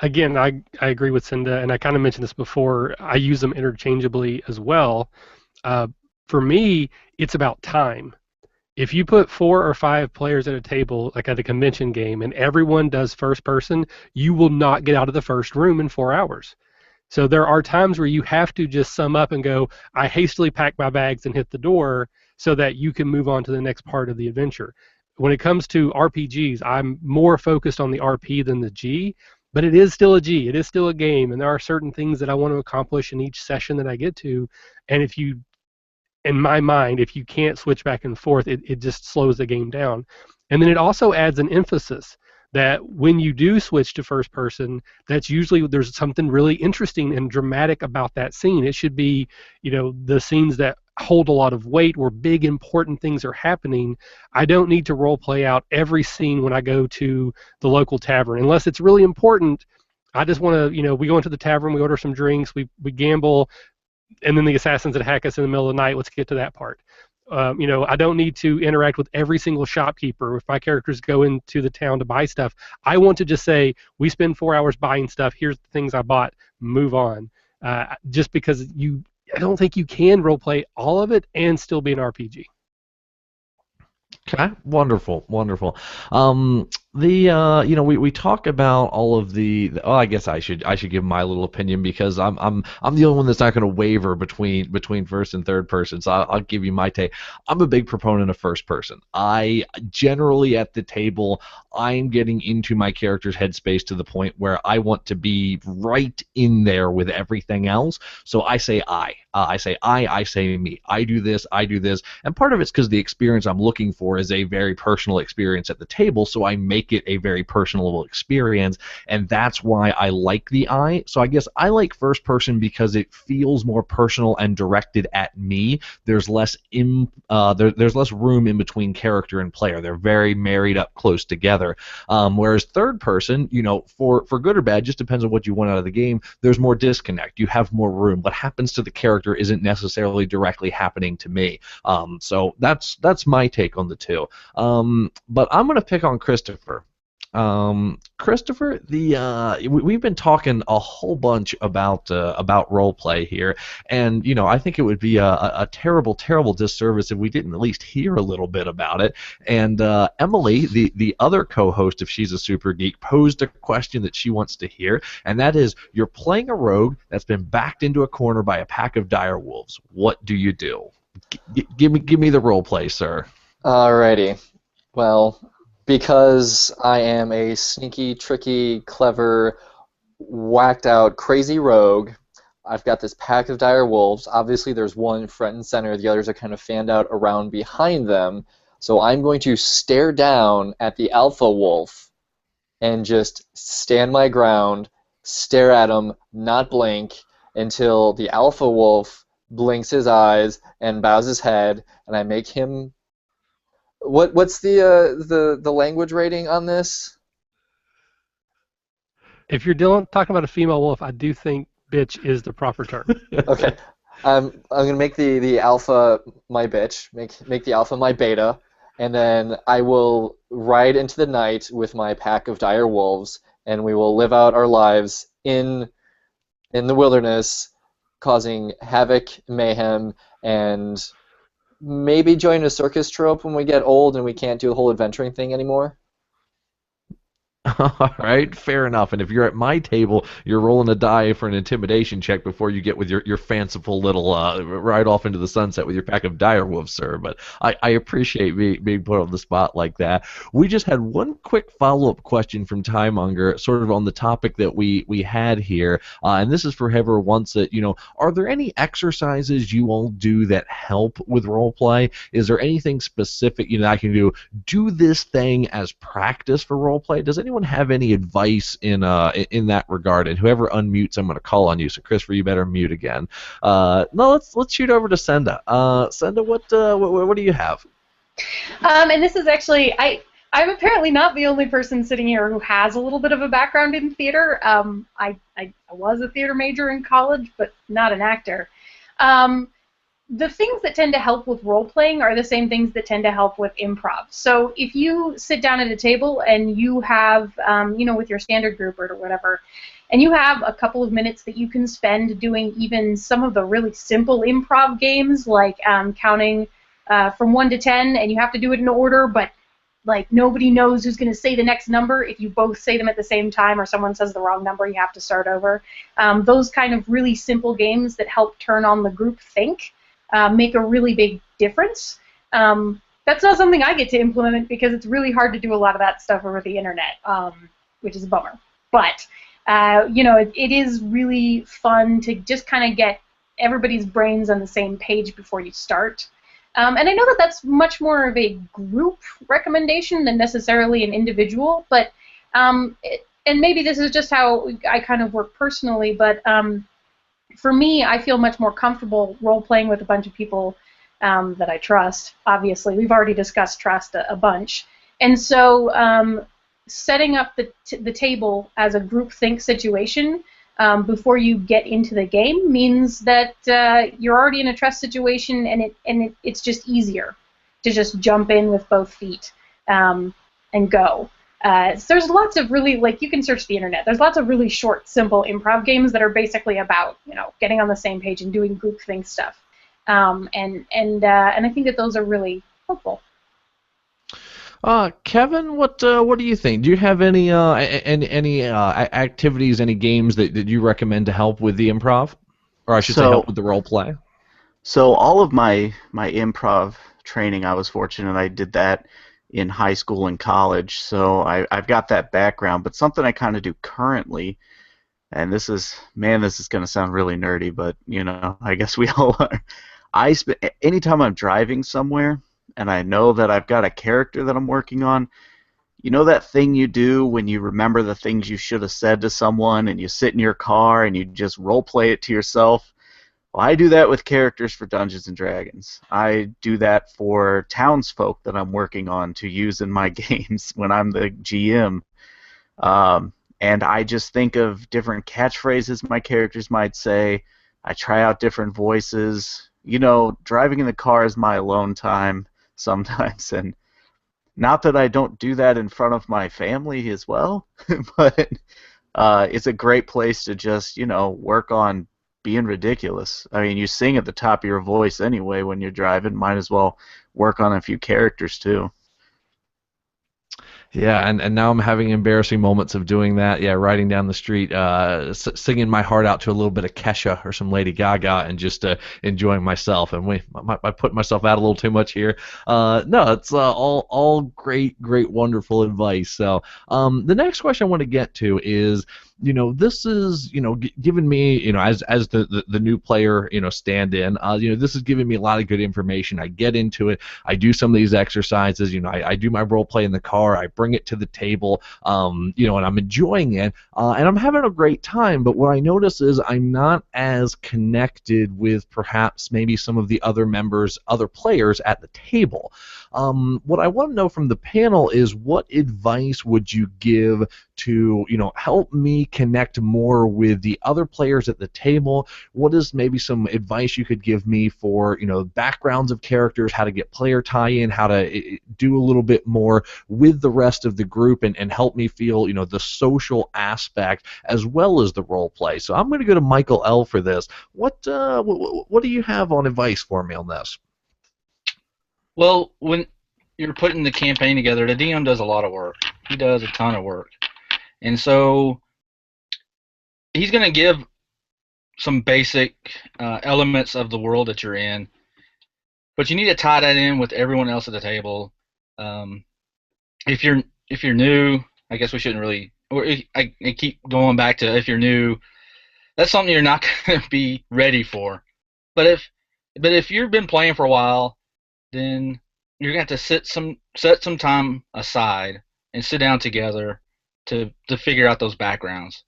Again, I agree with Cinda, and I kind of mentioned this before. I use them interchangeably as well. For me, it's about time. If you put 4 or 5 players at a table, like at a convention game, and everyone does first person, you will not get out of the first room in 4 hours. So there are times where you have to just sum up and go, I hastily pack my bags and hit the door so that you can move on to the next part of the adventure. When it comes to RPGs, I'm more focused on the RP than the G, but it is still a G. It is still a game, and there are certain things that I want to accomplish in each session that I get to, and in my mind, if you can't switch back and forth, it just slows the game down. And then it also adds an emphasis that when you do switch to first person, that's usually there's something really interesting and dramatic about that scene. It should be, the scenes that hold a lot of weight where big important things are happening. I don't need to role play out every scene when I go to the local tavern unless it's really important. I just want to, we go into the tavern, we order some drinks, we gamble, and then the assassins attack us in the middle of the night. Let's get to that part. I don't need to interact with every single shopkeeper. If my characters go into the town to buy stuff, I want to just say, we spend 4 hours buying stuff. Here's the things I bought. Move on. Just because I don't think you can roleplay all of it and still be an RPG. Okay, wonderful. We talk about all of I guess I should give my little opinion because I'm the only one that's not going to waver between first and third person. So I'll give you my take. I'm a big proponent of first person. I generally at the table, I'm getting into my character's headspace to the point where I want to be right in there with everything else. So I say I say me. I do this, and part of it's because the experience I'm looking for is a very personal experience at the table, so I make it a very personal experience, and that's why I like the I. So I guess I like first person because it feels more personal and directed at me. There's less there's less room in between character and player. They're very married up close together. Whereas third person, for good or bad, just depends on what you want out of the game. There's more disconnect. You have more room. What happens to the character isn't necessarily directly happening to me. So that's my take on the two. But I'm going to pick on Christopher. Christopher, we've been talking a whole bunch about role play here, and I think it would be a terrible disservice if we didn't at least hear a little bit about it. And Emily, the other co-host of She's a Super Geek, posed a question that she wants to hear, and that is: you're playing a rogue that's been backed into a corner by a pack of dire wolves. What do you do? Give me the role play, sir. Alrighty. Well, because I am a sneaky, tricky, clever, whacked-out, crazy rogue, I've got this pack of dire wolves. Obviously, there's one front and center. The others are kind of fanned out around behind them. So I'm going to stare down at the alpha wolf and just stand my ground, stare at him, not blink, until the alpha wolf blinks his eyes and bows his head, and I make him... What's the language rating on this? If you're talking about a female wolf, I do think bitch is the proper term. Okay. I'm going to make the alpha my bitch, make the alpha my beta, and then I will ride into the night with my pack of dire wolves, and we will live out our lives in the wilderness, causing havoc, mayhem, and maybe join a circus trope when we get old and we can't do the whole adventuring thing anymore. All right, fair enough. And if you're at my table, you're rolling a die for an intimidation check before you get with your fanciful little ride off into the sunset with your pack of direwolves, sir. But I appreciate being put on the spot like that. We just had one quick follow-up question from Timemonger, sort of on the topic that we had here, and this is for whoever wants it. Are there any exercises you all do that help with role play? Is there anything specific I can do this thing as practice for role play? Does anyone have any advice in that regard? And whoever unmutes, I'm going to call on you. So Christopher, you better mute again. No, let's shoot over to Senda. Senda, what do you have? And this is actually I'm apparently not the only person sitting here who has a little bit of a background in theater. I was a theater major in college, but not an actor. The things that tend to help with role-playing are the same things that tend to help with improv. So if you sit down at a table and you have, with your standard group or whatever, and you have a couple of minutes that you can spend doing even some of the really simple improv games, like counting from 1 to 10, and you have to do it in order, but like nobody knows who's going to say the next number. If you both say them at the same time or someone says the wrong number, you have to start over. Those kind of really simple games that help turn on the group think make a really big difference. That's not something I get to implement because it's really hard to do a lot of that stuff over the internet, which is a bummer. But, it is really fun to just kind of get everybody's brains on the same page before you start. And I know that that's much more of a group recommendation than necessarily an individual, but, and maybe this is just how I kind of work personally, but for me, I feel much more comfortable role-playing with a bunch of people that I trust, obviously. We've already discussed trust a bunch. And so setting up the table as a groupthink situation before you get into the game means that you're already in a trust situation, and it's just easier to just jump in with both feet and go. So there's lots of really, you can search the internet. There's lots of really short, simple improv games that are basically about, getting on the same page and doing groupthink stuff. And I think that those are really helpful. Kevin, what do you think? Do you have any activities, any games that you recommend to help with the improv, or I should say help with the role play? So all of my improv training, I was fortunate I did that in high school and college, so I've got that background. But something I kind of do currently, and this is going to sound really nerdy, but I guess we all are. Anytime I'm driving somewhere and I know that I've got a character that I'm working on, that thing you do when you remember the things you should have said to someone, and you sit in your car and you just role play it to yourself. Well, I do that with characters for Dungeons & Dragons. I do that for townsfolk that I'm working on to use in my games when I'm the GM. And I just think of different catchphrases my characters might say. I try out different voices. Driving in the car is my alone time sometimes. And not that I don't do that in front of my family as well, but it's a great place to just, work on being ridiculous. I mean, you sing at the top of your voice anyway when you're driving. Might as well work on a few characters too. Yeah, and now I'm having embarrassing moments of doing that. Yeah, riding down the street, singing my heart out to a little bit of Kesha or some Lady Gaga, and just enjoying myself. And I put myself out a little too much here. No, it's all great, wonderful advice. So the next question I want to get to is, this is, giving me, as the new player, stand-in, this is giving me a lot of good information. I get into it. I do some of these exercises. I do my role play in the car. I bring it to the table, and I'm enjoying it, and I'm having a great time. But what I notice is I'm not as connected with perhaps maybe some of the other players at the table. What I want to know from the panel is, what advice would you give to, help me connect more with the other players at the table? What is maybe some advice you could give me for, backgrounds of characters, how to get player tie-in, how to do a little bit more with the rest of the group, and help me feel, the social aspect as well as the role play? So I'm going to go to Michael L. for this. What do you have on advice for me on this? Well, when you're putting the campaign together, the DM does a lot of work. He does a ton of work. And so he's going to give some basic elements of the world that you're in, but you need to tie that in with everyone else at the table. If you're new, I guess we shouldn't really. I keep going back to if you're new, that's something you're not going to be ready for. But if you've been playing for a while, then you're going to have to set some time aside and sit down together to figure out those backgrounds.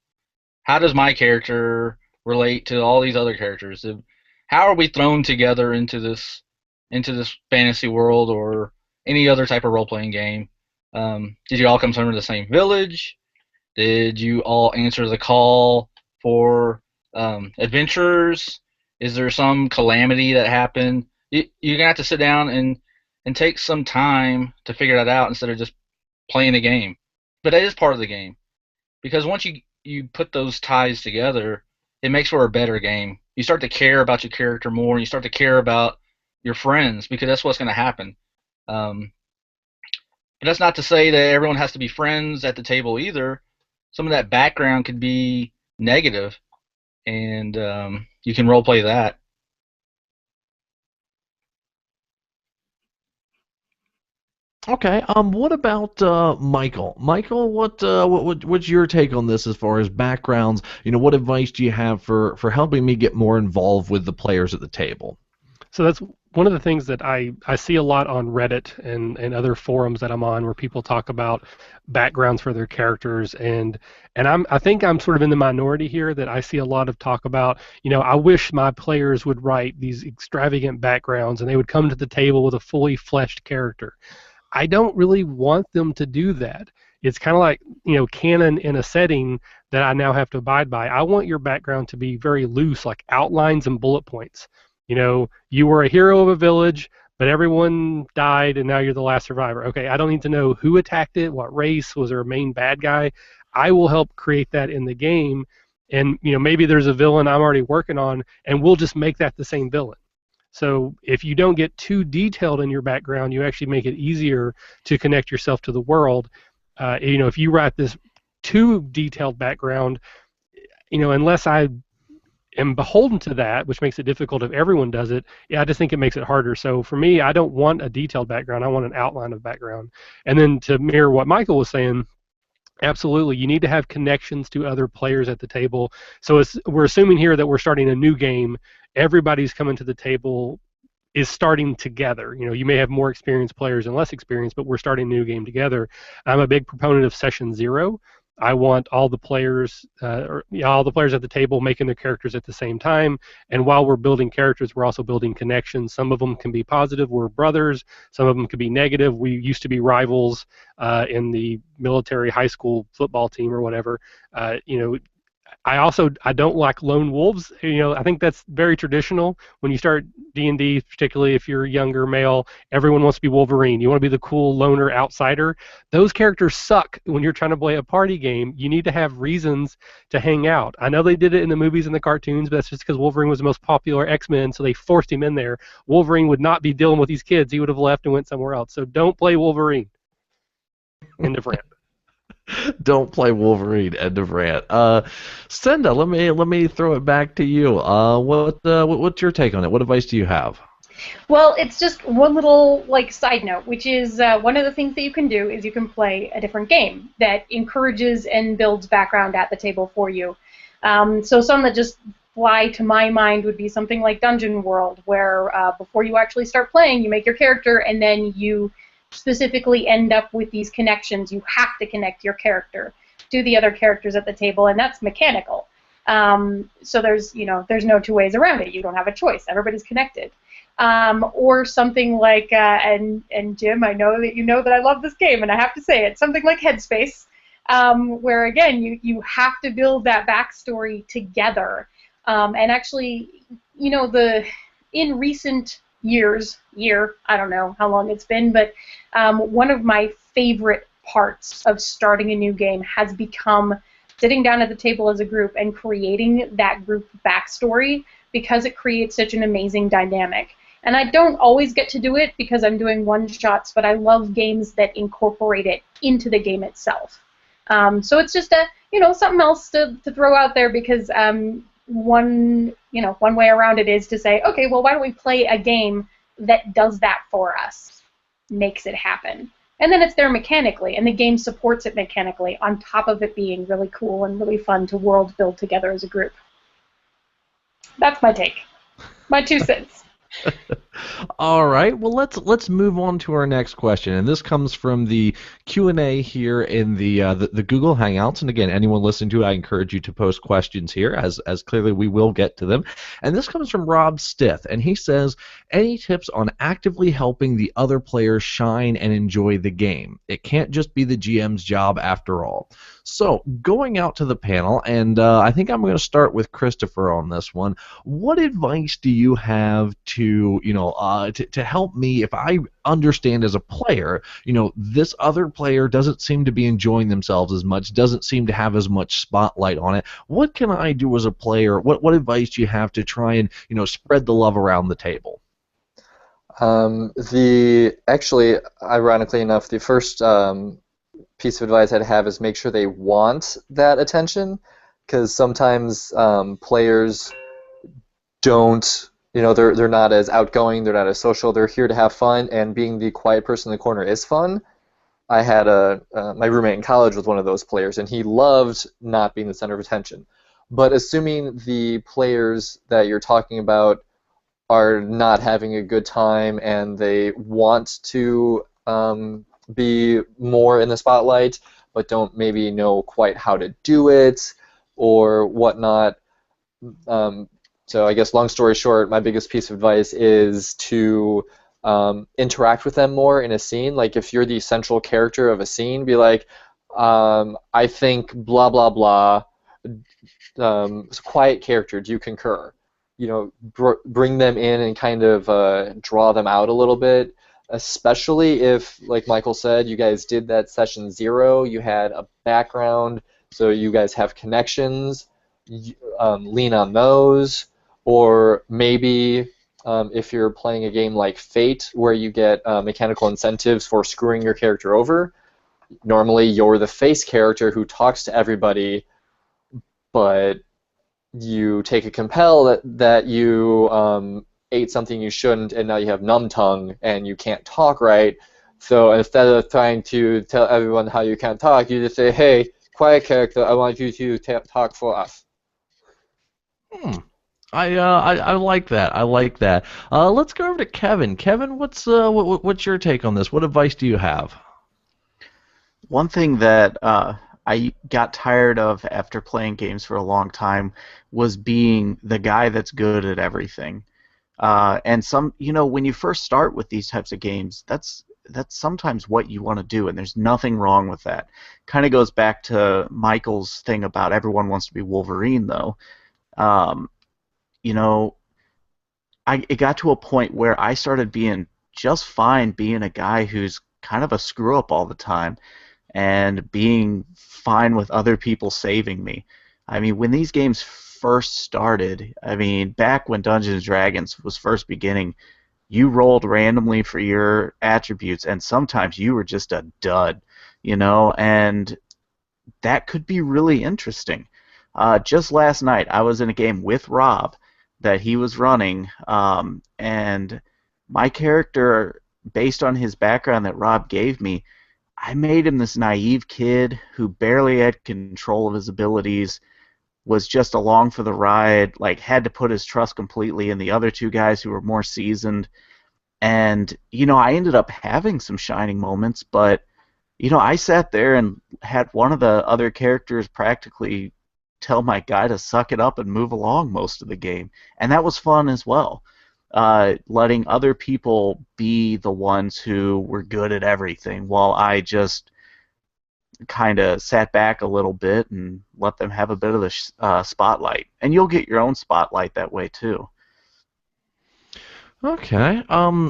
How does my character relate to all these other characters? How are we thrown together into this fantasy world or any other type of role-playing game? Did you all come from the same village? Did you all answer the call for adventurers? Is there some calamity that happened? You're going to have to sit down and take some time to figure that out instead of just playing a game. But that is part of the game. Because once you put those ties together, it makes for a better game. You start to care about your character more, and you start to care about your friends, because that's what's going to happen. But that's not to say that everyone has to be friends at the table either. Some of that background could be negative, and you can role play that. Okay. What about Michael? Michael, what's your take on this as far as backgrounds? What advice do you have for helping me get more involved with the players at the table? So that's one of the things that I see a lot on Reddit and other forums that I'm on, where people talk about backgrounds for their characters, and I think I'm sort of in the minority here, that I see a lot of talk about, I wish my players would write these extravagant backgrounds and they would come to the table with a fully fleshed character. I don't really want them to do that. It's kind of like, canon in a setting that I now have to abide by. I want your background to be very loose, like outlines and bullet points. You were a hero of a village, but everyone died, and now you're the last survivor. Okay, I don't need to know who attacked it, what race, was there a main bad guy. I will help create that in the game, and maybe there's a villain I'm already working on, and we'll just make that the same villain. So if you don't get too detailed in your background, you actually make it easier to connect yourself to the world. If you write this too detailed background, unless I am beholden to that, which makes it difficult if everyone does it, I just think it makes it harder. So for me, I don't want a detailed background. I want an outline of background. And then to mirror what Michael was saying, absolutely, you need to have connections to other players at the table. So we're assuming here that we're starting a new game. Everybody's coming to the table is starting together. You may have more experienced players and less experienced, but we're starting a new game together. I'm a big proponent of session zero. I want all the players, all the players at the table making their characters at the same time. And while we're building characters, we're also building connections. Some of them can be positive. We're brothers. Some of them can be negative. We used to be rivals in the military high school football team or whatever. I don't like lone wolves. I think that's very traditional. When you start D&D, particularly if you're a younger male, everyone wants to be Wolverine. You want to be the cool loner outsider. Those characters suck when you're trying to play a party game. You need to have reasons to hang out. I know they did it in the movies and the cartoons, but that's just because Wolverine was the most popular X-Men, so they forced him in there. Wolverine would not be dealing with these kids. He would have left and went somewhere else. So don't play Wolverine. End of rant. Don't play Wolverine. End of rant. Senda, let me throw it back to you. What's your take on it? What advice do you have? Well, it's just one little side note, which is one of the things that you can do is you can play a different game that encourages and builds background at the table for you. So some that just fly to my mind would be something like Dungeon World, where before you actually start playing, you make your character, and then you specifically end up with these connections. You have to connect your character to the other characters at the table, and that's mechanical. So there's no two ways around it. You don't have a choice. Everybody's connected. Or something like, and Jim, I know that you know that I love this game, and I have to say it, something like Headspace, where again you have to build that backstory together. And actually, in recent year, I don't know how long it's been, but one of my favorite parts of starting a new game has become sitting down at the table as a group and creating that group backstory, because it creates such an amazing dynamic. And I don't always get to do it because I'm doing one-shots, but I love games that incorporate it into the game itself. So it's just something else to throw out there, because one way around it is to say, okay, well, why don't we play a game that does that for us, makes it happen. And then it's there mechanically, and the game supports it mechanically, on top of it being really cool and really fun to world build together as a group. That's my take. My 2 cents. All right. Well, let's move on to our next question, and this comes from the Q&A here in the Google Hangouts. And again, anyone listening to it, I encourage you to post questions here, as clearly we will get to them. And this comes from Rob Stith, and he says, "Any tips on actively helping the other players shine and enjoy the game? It can't just be the GM's job after all." So, going out to the panel, and I think I'm going to start with Christopher on this one. What advice do you have to help me if I understand as a player, this other player doesn't seem to be enjoying themselves as much, doesn't seem to have as much spotlight on it. What can I do as a player? What advice do you have to try and spread the love around the table? Actually, ironically enough, the first piece of advice I'd have is make sure they want that attention, because sometimes players don't, they're not as outgoing, they're not as social, they're here to have fun, and being the quiet person in the corner is fun. I had my roommate in college was one of those players, and he loved not being the center of attention. But assuming the players that you're talking about are not having a good time and they want to be more in the spotlight, but don't maybe know quite how to do it or whatnot. So I guess long story short, my biggest piece of advice is to interact with them more in a scene. Like if you're the central character of a scene, be like, I think blah, blah, blah, quiet character, do you concur? Bring them in and kind of draw them out a little bit. Especially if, like Michael said, you guys did that session 0, you had a background, so you guys have connections, lean on those, or maybe if you're playing a game like Fate where you get mechanical incentives for screwing your character over, normally you're the face character who talks to everybody, but you take a compel that you ate something you shouldn't, and now you have numb tongue and you can't talk right. So instead of trying to tell everyone how you can't talk, you just say, "Hey, quiet character, I want you to talk for us." I like that. I like that. Let's go over to Kevin. Kevin, what's your take on this? What advice do you have? One thing that I got tired of after playing games for a long time was being the guy that's good at everything. And when you first start with these types of games, that's sometimes what you want to do, and there's nothing wrong with that. Kind of goes back to Michael's thing about everyone wants to be Wolverine, though. It got to a point where I started being just fine being a guy who's kind of a screw-up all the time, and being fine with other people saving me. I mean, when these games first started, back when Dungeons & Dragons was first beginning, you rolled randomly for your attributes, and sometimes you were just a dud, and that could be really interesting. Just last night, I was in a game with Rob that he was running, and my character, based on his background that Rob gave me, I made him this naive kid who barely had control of his abilities, was just along for the ride, had to put his trust completely in the other two guys who were more seasoned. And, I ended up having some shining moments, but, I sat there and had one of the other characters practically tell my guy to suck it up and move along most of the game. And that was fun as well. Letting other people be the ones who were good at everything while I just kind of sat back a little bit and let them have a bit of the spotlight. And you'll get your own spotlight that way too. Okay.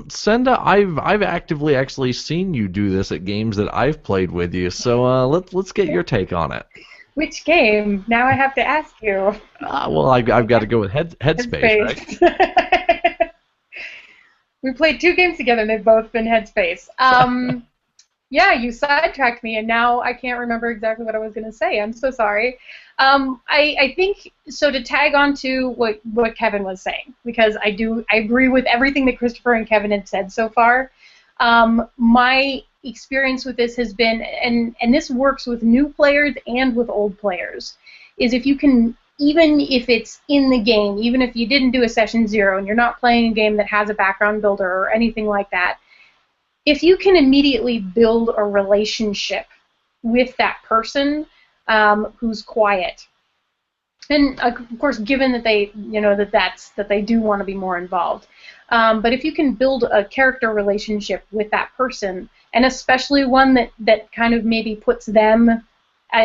Senda, I've actively actually seen you do this at games that I've played with you. So let's get your take on it. Which game? Now I have to ask you. Well, I've got to go with Headspace, right? We played 2 games together, and they've both been Headspace. Yeah, you sidetracked me, and now I can't remember exactly what I was going to say. I'm so sorry. I think so. To tag on to what Kevin was saying, because I agree with everything that Christopher and Kevin had said so far. My experience with this has been, and this works with new players and with old players, is if you can, even if it's in the game, even if you didn't do a session 0 and you're not playing a game that has a background builder or anything like that, if you can immediately build a relationship with that person who's quiet, and of course, given that they, that they do want to be more involved, but if you can build a character relationship with that person, and especially one that kind of maybe puts them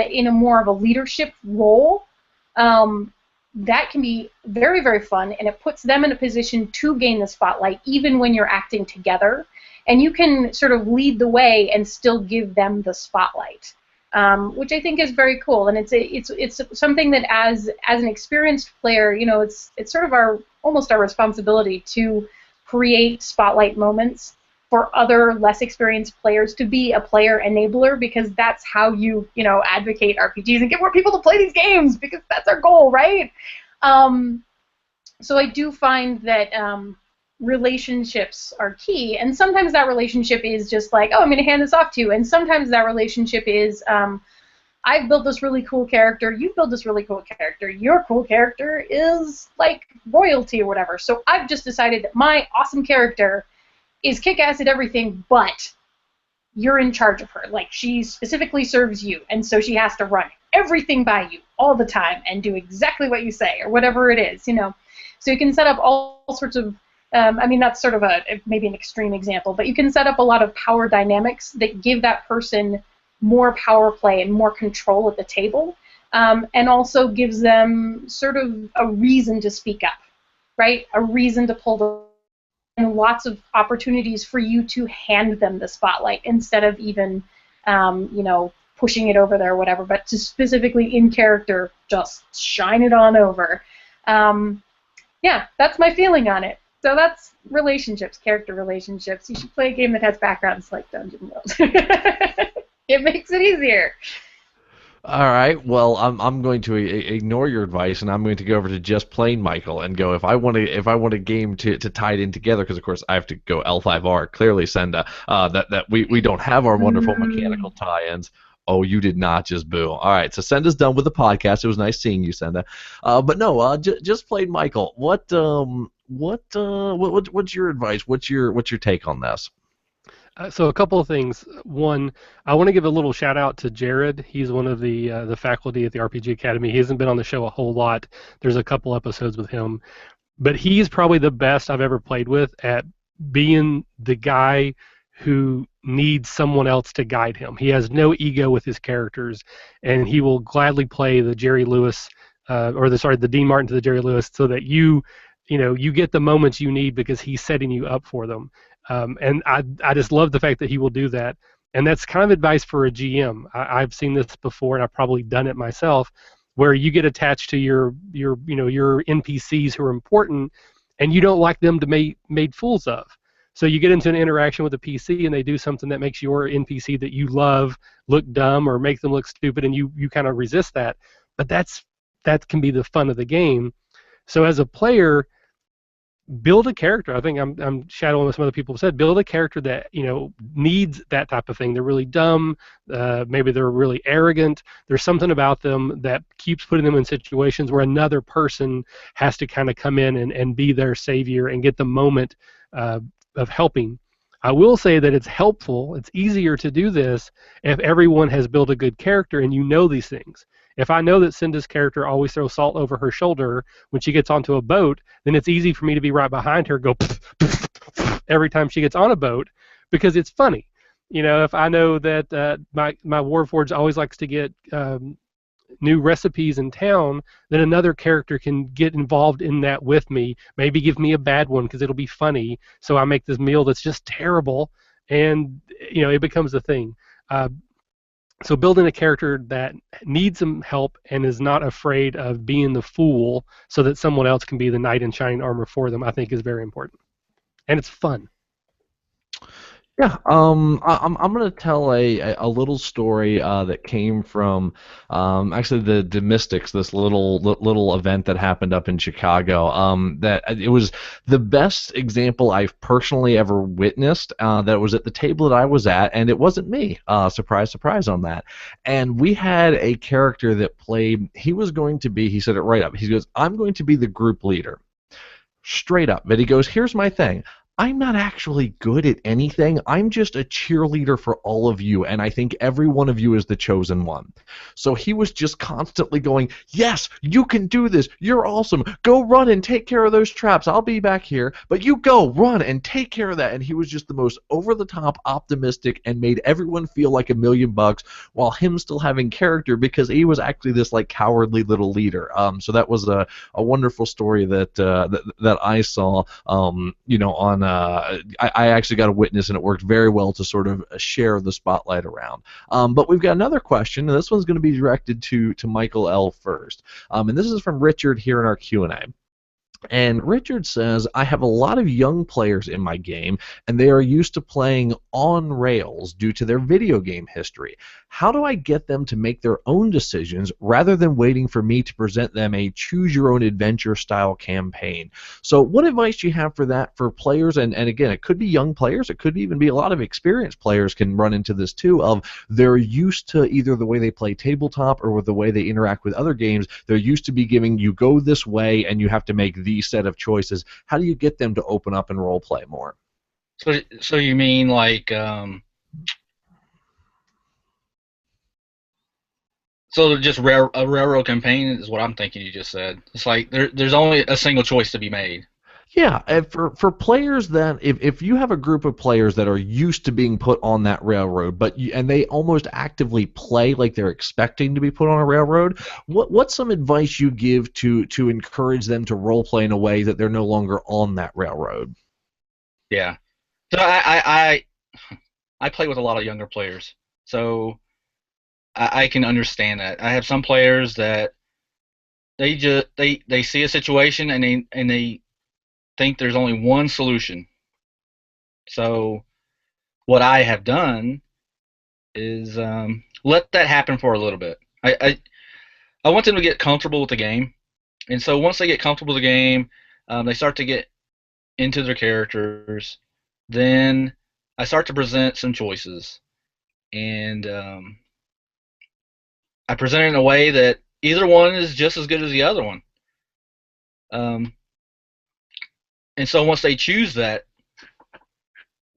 in a more of a leadership role, that can be very, very fun, and it puts them in a position to gain the spotlight even when you're acting together. And you can sort of lead the way and still give them the spotlight, which I think is very cool. And it's something that as an experienced player, it's sort of almost our responsibility to create spotlight moments for other less experienced players, to be a player enabler, because that's how you advocate RPGs and get more people to play these games, because that's our goal, right? So I do find that relationships are key, and sometimes that relationship is just like, oh, I'm going to hand this off to you, and sometimes that relationship is, I've built this really cool character, you've built this really cool character, your cool character is like royalty or whatever, so I've just decided that my awesome character is kick-ass at everything, but you're in charge of her, like she specifically serves you, and so she has to run everything by you all the time and do exactly what you say, or whatever it is, So you can set up all sorts of that's sort of maybe an extreme example, but you can set up a lot of power dynamics that give that person more power play and more control at the table, and also gives them sort of a reason to speak up, right? A reason to pull the, and lots of opportunities for you to hand them the spotlight instead of even, pushing it over there or whatever, but to specifically in character just shine it on over. Yeah, that's my feeling on it. So that's relationships, character relationships. You should play a game that has backgrounds like Dungeon World. It makes it easier. All right. Well, I'm going to ignore your advice, and I'm going to go over to Just Plain Michael and go, if I want a game to tie it in together, because of course I have to go L5R. Clearly, Senda, that we don't have our wonderful mechanical tie-ins. Oh, you did not just boo. All right, so Senda's done with the podcast. It was nice seeing you, Senda. But no, Just Plain Michael. What's your advice? What's your take on this? So a couple of things. One, I want to give a little shout out to Jared. He's one of the faculty at the RPG Academy. He hasn't been on the show a whole lot. There's a couple episodes with him, but he's probably the best I've ever played with at being the guy who needs someone else to guide him. He has no ego with his characters, and he will gladly play the Jerry Lewis, the Dean Martin to the Jerry Lewis, so that you get the moments you need because he's setting you up for them. And I just love the fact that he will do that. And that's kind of advice for a GM. I've seen this before, and I've probably done it myself, where you get attached to your NPCs who are important, and you don't like them to be made fools of. So you get into an interaction with a PC, and they do something that makes your NPC that you love look dumb or make them look stupid, and you kind of resist that. But that can be the fun of the game. So as a player, build a character. I think I'm shadowing what some other people have said. Build a character that needs that type of thing. They're really dumb. Maybe they're really arrogant. There's something about them that keeps putting them in situations where another person has to kind of come in and be their savior and get the moment of helping. I will say that it's helpful. It's easier to do this if everyone has built a good character and you know these things. If I know that Senda's character always throws salt over her shoulder when she gets onto a boat, then it's easy for me to be right behind her, go every time she gets on a boat, because it's funny. If I know that my Warforged always likes to get new recipes in town, then another character can get involved in that with me, maybe give me a bad one because it'll be funny, so I make this meal that's just terrible, and it becomes a thing. So building a character that needs some help and is not afraid of being the fool so that someone else can be the knight in shining armor for them, I think is very important. And it's fun. Yeah, I'm gonna tell a little story that came from actually the Mystics, this little event that happened up in Chicago. That it was the best example I've personally ever witnessed. That was at the table that I was at, and it wasn't me. Surprise, surprise on that. And we had a character that played. He was going to be. He said it right up. He goes, "I'm going to be the group leader." Straight up. But he goes, here's my thing. I'm not actually good at anything. I'm just a cheerleader for all of you, and I think every one of you is the chosen one. So he was just constantly going, yes, you can do this. You're awesome. Go run and take care of those traps. I'll be back here. But you go, run, and take care of that. And he was just the most over-the-top optimistic and made everyone feel like $1,000,000 while him still having character because he was actually this like cowardly little leader. So that was a wonderful story that I saw, on I actually got a witness, and it worked very well to sort of share the spotlight around. But we've got another question, and this one's going to be directed to Michael L. first. And this is from Richard here in our Q&A. And Richard says, I have a lot of young players in my game, and they are used to playing on rails due to their video game history. How do I get them to make their own decisions rather than waiting for me to present them a choose-your-own-adventure style campaign? So what advice do you have for that for players? And again, it could be young players. It could even be a lot of experienced players can run into this too, of they're used to either the way they play tabletop or with the way they interact with other games. They're used to be giving you go this way, and you have to make these set of choices. How do you get them to open up and role play more? So you mean like so just a railroad campaign is what I'm thinking you just said. It's like there's only a single choice to be made. Yeah, and for players that if you have a group of players that are used to being put on that railroad, and they almost actively play like they're expecting to be put on a railroad, what's some advice you give to encourage them to role play in a way that they're no longer on that railroad? Yeah. So I play with a lot of younger players, so I can understand that. I have some players that they just they see a situation and they think there's only one solution. So what I have done is let that happen for a little bit. I want them to get comfortable with the game, and so once they get comfortable with the game, they start to get into their characters. Then I start to present some choices, and I present it in a way that either one is just as good as the other one. And so once they choose that,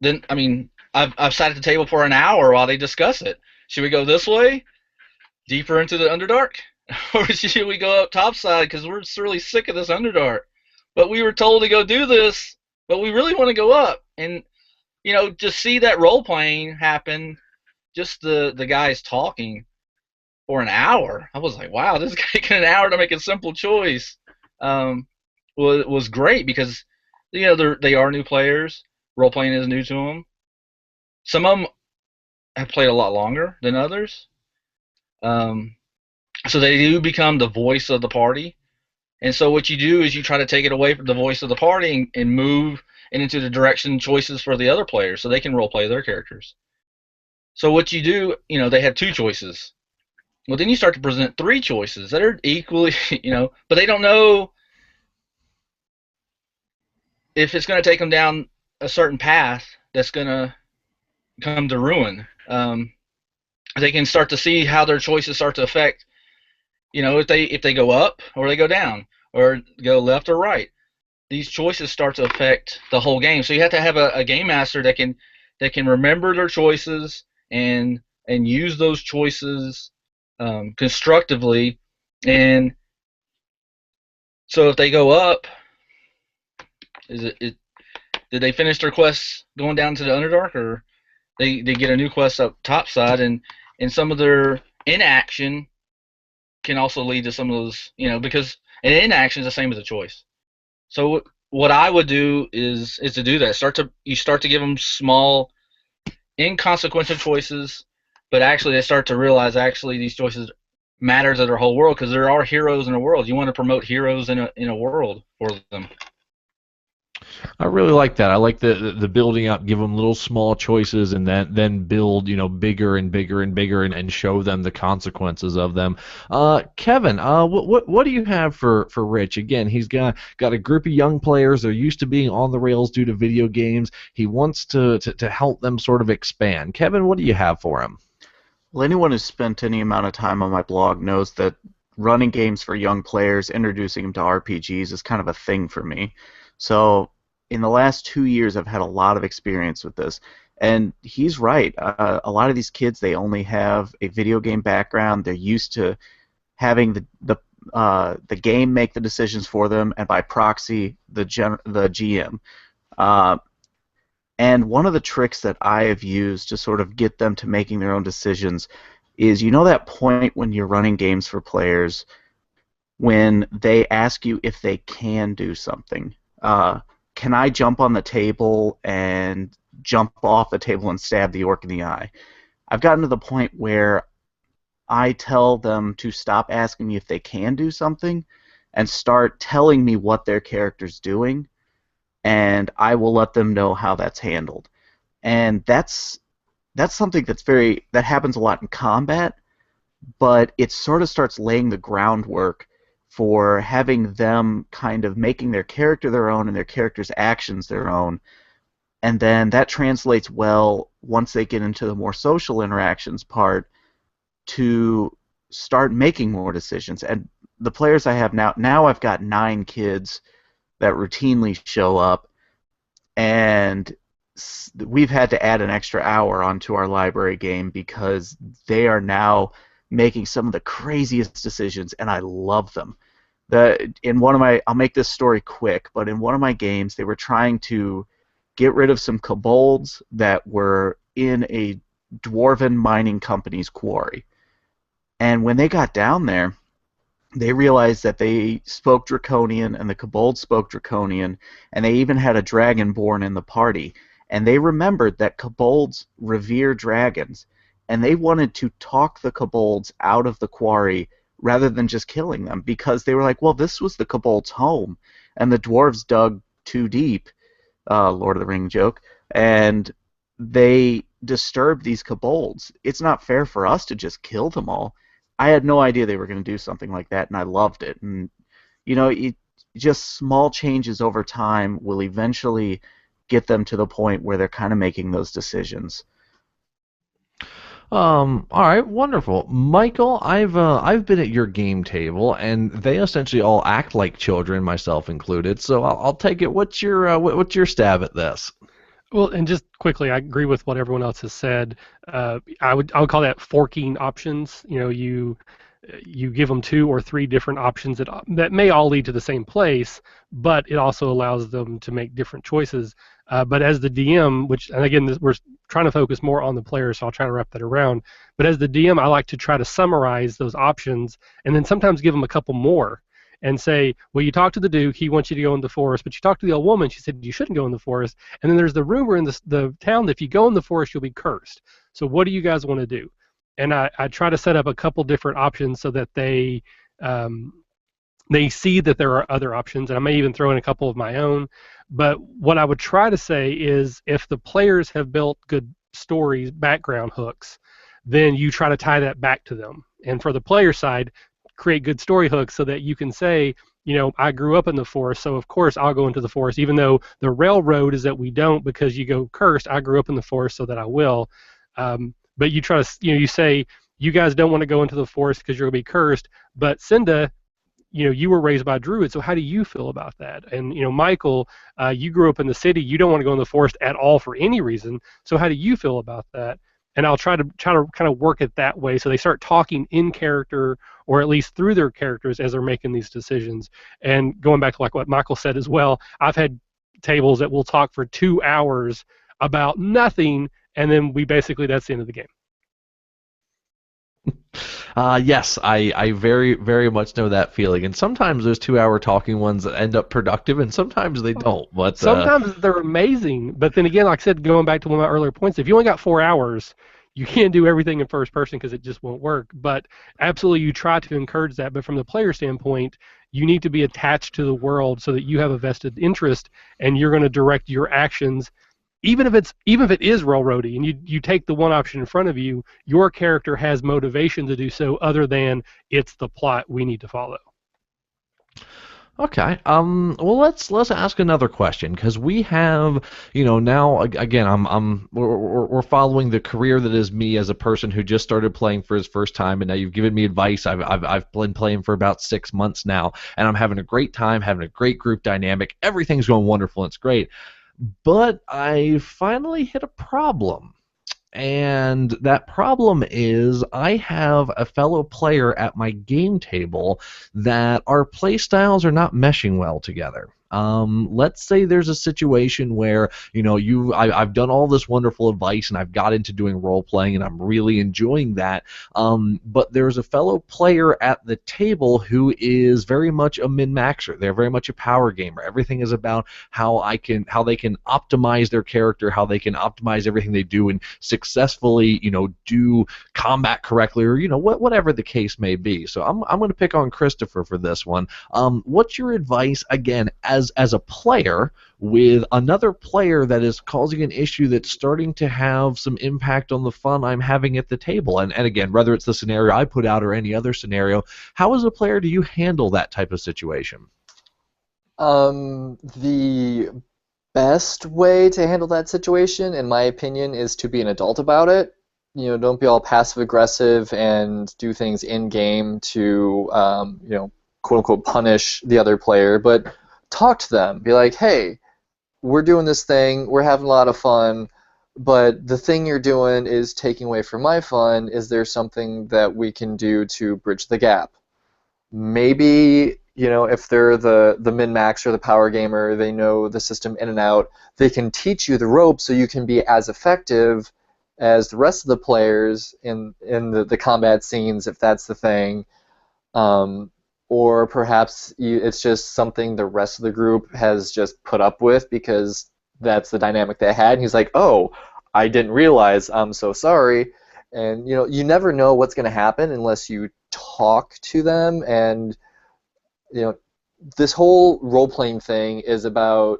then I mean I've sat at the table for an hour while they discuss it. Should we go this way, deeper into the Underdark, or should we go up topside because we're just really sick of this Underdark? But we were told to go do this, but we really want to go up. And just see that role playing happen, just the guys talking for an hour. I was like, wow, this guy got an hour to make a simple choice. Was great because they are new players. Role playing is new to them. Some of them have played a lot longer than others, so they do become the voice of the party. And so what you do is you try to take it away from the voice of the party and move it into the direction choices for the other players, so they can role play their characters. So what you do, they have two choices. Well, then you start to present three choices that are equally, but they don't know if it's going to take them down a certain path that's going to come to ruin. They can start to see how their choices start to affect, if they go up or they go down or go left or right. These choices start to affect the whole game. So you have to have a game master that can remember their choices and use those choices constructively. And so if they go up, did they finish their quest going down to the Underdark, or they get a new quest up topside, and some of their inaction can also lead to some of those, because an inaction is the same as a choice. So what I would do is to do that. You start to give them small, inconsequential choices, but actually they start to realize these choices matter to their whole world, because there are heroes in a world. You want to promote heroes in a world for them. I really like that. I like the building up, give them little small choices, and then build bigger and bigger and bigger, and show them the consequences of them. Kevin, what do you have for Rich? Again, he's got a group of young players. They're used to being on the rails due to video games. He wants to help them sort of expand. Kevin, what do you have for him? Well, anyone who's spent any amount of time on my blog knows that running games for young players, introducing them to RPGs is kind of a thing for me. So in the last 2 years, I've had a lot of experience with this. And he's right. A lot of these kids, they only have a video game background. They're used to having the game make the decisions for them, and by proxy, the GM. And one of the tricks that I have used to sort of get them to making their own decisions is, that point when you're running games for players when they ask you if they can do something. Can I jump on the table and jump off the table and stab the orc in the eye? I've gotten to the point where I tell them to stop asking me if they can do something and start telling me what their character's doing, and I will let them know how that's handled. And that's something that happens a lot in combat, but it sort of starts laying the groundwork for having them kind of making their character their own and their character's actions their own. And then that translates well once they get into the more social interactions part to start making more decisions. And the players I have now I've got 9 kids that routinely show up, and we've had to add an extra hour onto our library game because they are now making some of the craziest decisions, and I love them. I'll make this story quick, but in one of my games, they were trying to get rid of some kobolds that were in a dwarven mining company's quarry. And when they got down there, they realized that they spoke Draconian, and the kobolds spoke Draconian, and they even had a dragonborn in the party. And they remembered that kobolds revere dragons, and they wanted to talk the kobolds out of the quarry rather than just killing them, because they were like, well, this was the kobolds' home, and the dwarves dug too deep, Lord of the Ring joke, and they disturbed these kobolds. It's not fair for us to just kill them all. I had no idea they were going to do something like that, and I loved it. And, just small changes over time will eventually get them to the point where they're kind of making those decisions. All right, wonderful, Michael. I've been at your game table, and they essentially all act like children, myself included. So I'll take it. What's your stab at this? Well, and just quickly, I agree with what everyone else has said. I would call that forking options. You give them 2 or 3 different options that may all lead to the same place, but it also allows them to make different choices. But as the DM, and again, we're trying to focus more on the player, so I'll try to wrap that around. But as the DM, I like to try to summarize those options, and then sometimes give them a couple more, and say, well, you talked to the Duke, he wants you to go in the forest, but you talked to the old woman, she said you shouldn't go in the forest, and then there's the rumor in the town that if you go in the forest, you'll be cursed. So what do you guys want to do? And I try to set up a couple different options so that they see that there are other options, and I may even throw in a couple of my own. But what I would try to say is, if the players have built good stories, background hooks, then you try to tie that back to them. And for the player side, create good story hooks so that you can say, I grew up in the forest, so of course I'll go into the forest, even though the railroad is that we don't, because you go cursed. I grew up in the forest, so that I will. But you try to, you say, you guys don't want to go into the forest because you're going to be cursed, but Cinda, you were raised by Druid, so how do you feel about that? And, Michael, you grew up in the city, you don't want to go in the forest at all for any reason, so how do you feel about that? And I'll try to kind of work it that way, so they start talking in character, or at least through their characters as they're making these decisions. And going back to like what Michael said as well, I've had tables that will talk for 2 hours about nothing, and then that's the end of the game. Yes, I very, very much know that feeling. And sometimes those 2-hour talking ones end up productive, and sometimes they don't. But sometimes they're amazing. But then again, like I said, going back to one of my earlier points, if you only got 4 hours, you can't do everything in first person because it just won't work. But absolutely, you try to encourage that. But from the player standpoint, you need to be attached to the world so that you have a vested interest, and you're going to direct your actions. Even if it is railroady, and you take the one option in front of you, your character has motivation to do so other than it's the plot we need to follow. Okay. Well, let's ask another question, because we have, now again, we're following the career that is me as a person who just started playing for his first time, and now you've given me advice. I've been playing for about 6 months now, and I'm having a great time, having a great group dynamic. Everything's going wonderful, and it's great. But I finally hit a problem. And that problem is I have a fellow player at my game table that our play styles are not meshing well together. Let's say there's a situation where, I've done all this wonderful advice and I've got into doing role-playing and I'm really enjoying that, but there's a fellow player at the table who is very much a min-maxer. They're very much a power gamer. Everything is about how they can optimize their character, how they can optimize everything they do and successfully, do combat correctly, or, whatever the case may be. So I'm going to pick on Christopher for this one. What's your advice, again, as a player with another player that is causing an issue that's starting to have some impact on the fun I'm having at the table? And again, whether it's the scenario I put out or any other scenario, how as a player do you handle that type of situation? The best way to handle that situation, in my opinion, is to be an adult about it. Don't be all passive aggressive and do things in game to quote unquote punish the other player, but talk to them. Be like, hey, we're doing this thing, we're having a lot of fun, but the thing you're doing is taking away from my fun. Is there something that we can do to bridge the gap? Maybe, if they're the min-max or the power gamer, they know the system in and out, they can teach you the ropes so you can be as effective as the rest of the players in the combat scenes, if that's the thing. Or perhaps it's just something the rest of the group has just put up with because that's the dynamic they had. And he's like, oh, I didn't realize, I'm so sorry. And you never know what's going to happen unless you talk to them. And this whole role-playing thing is about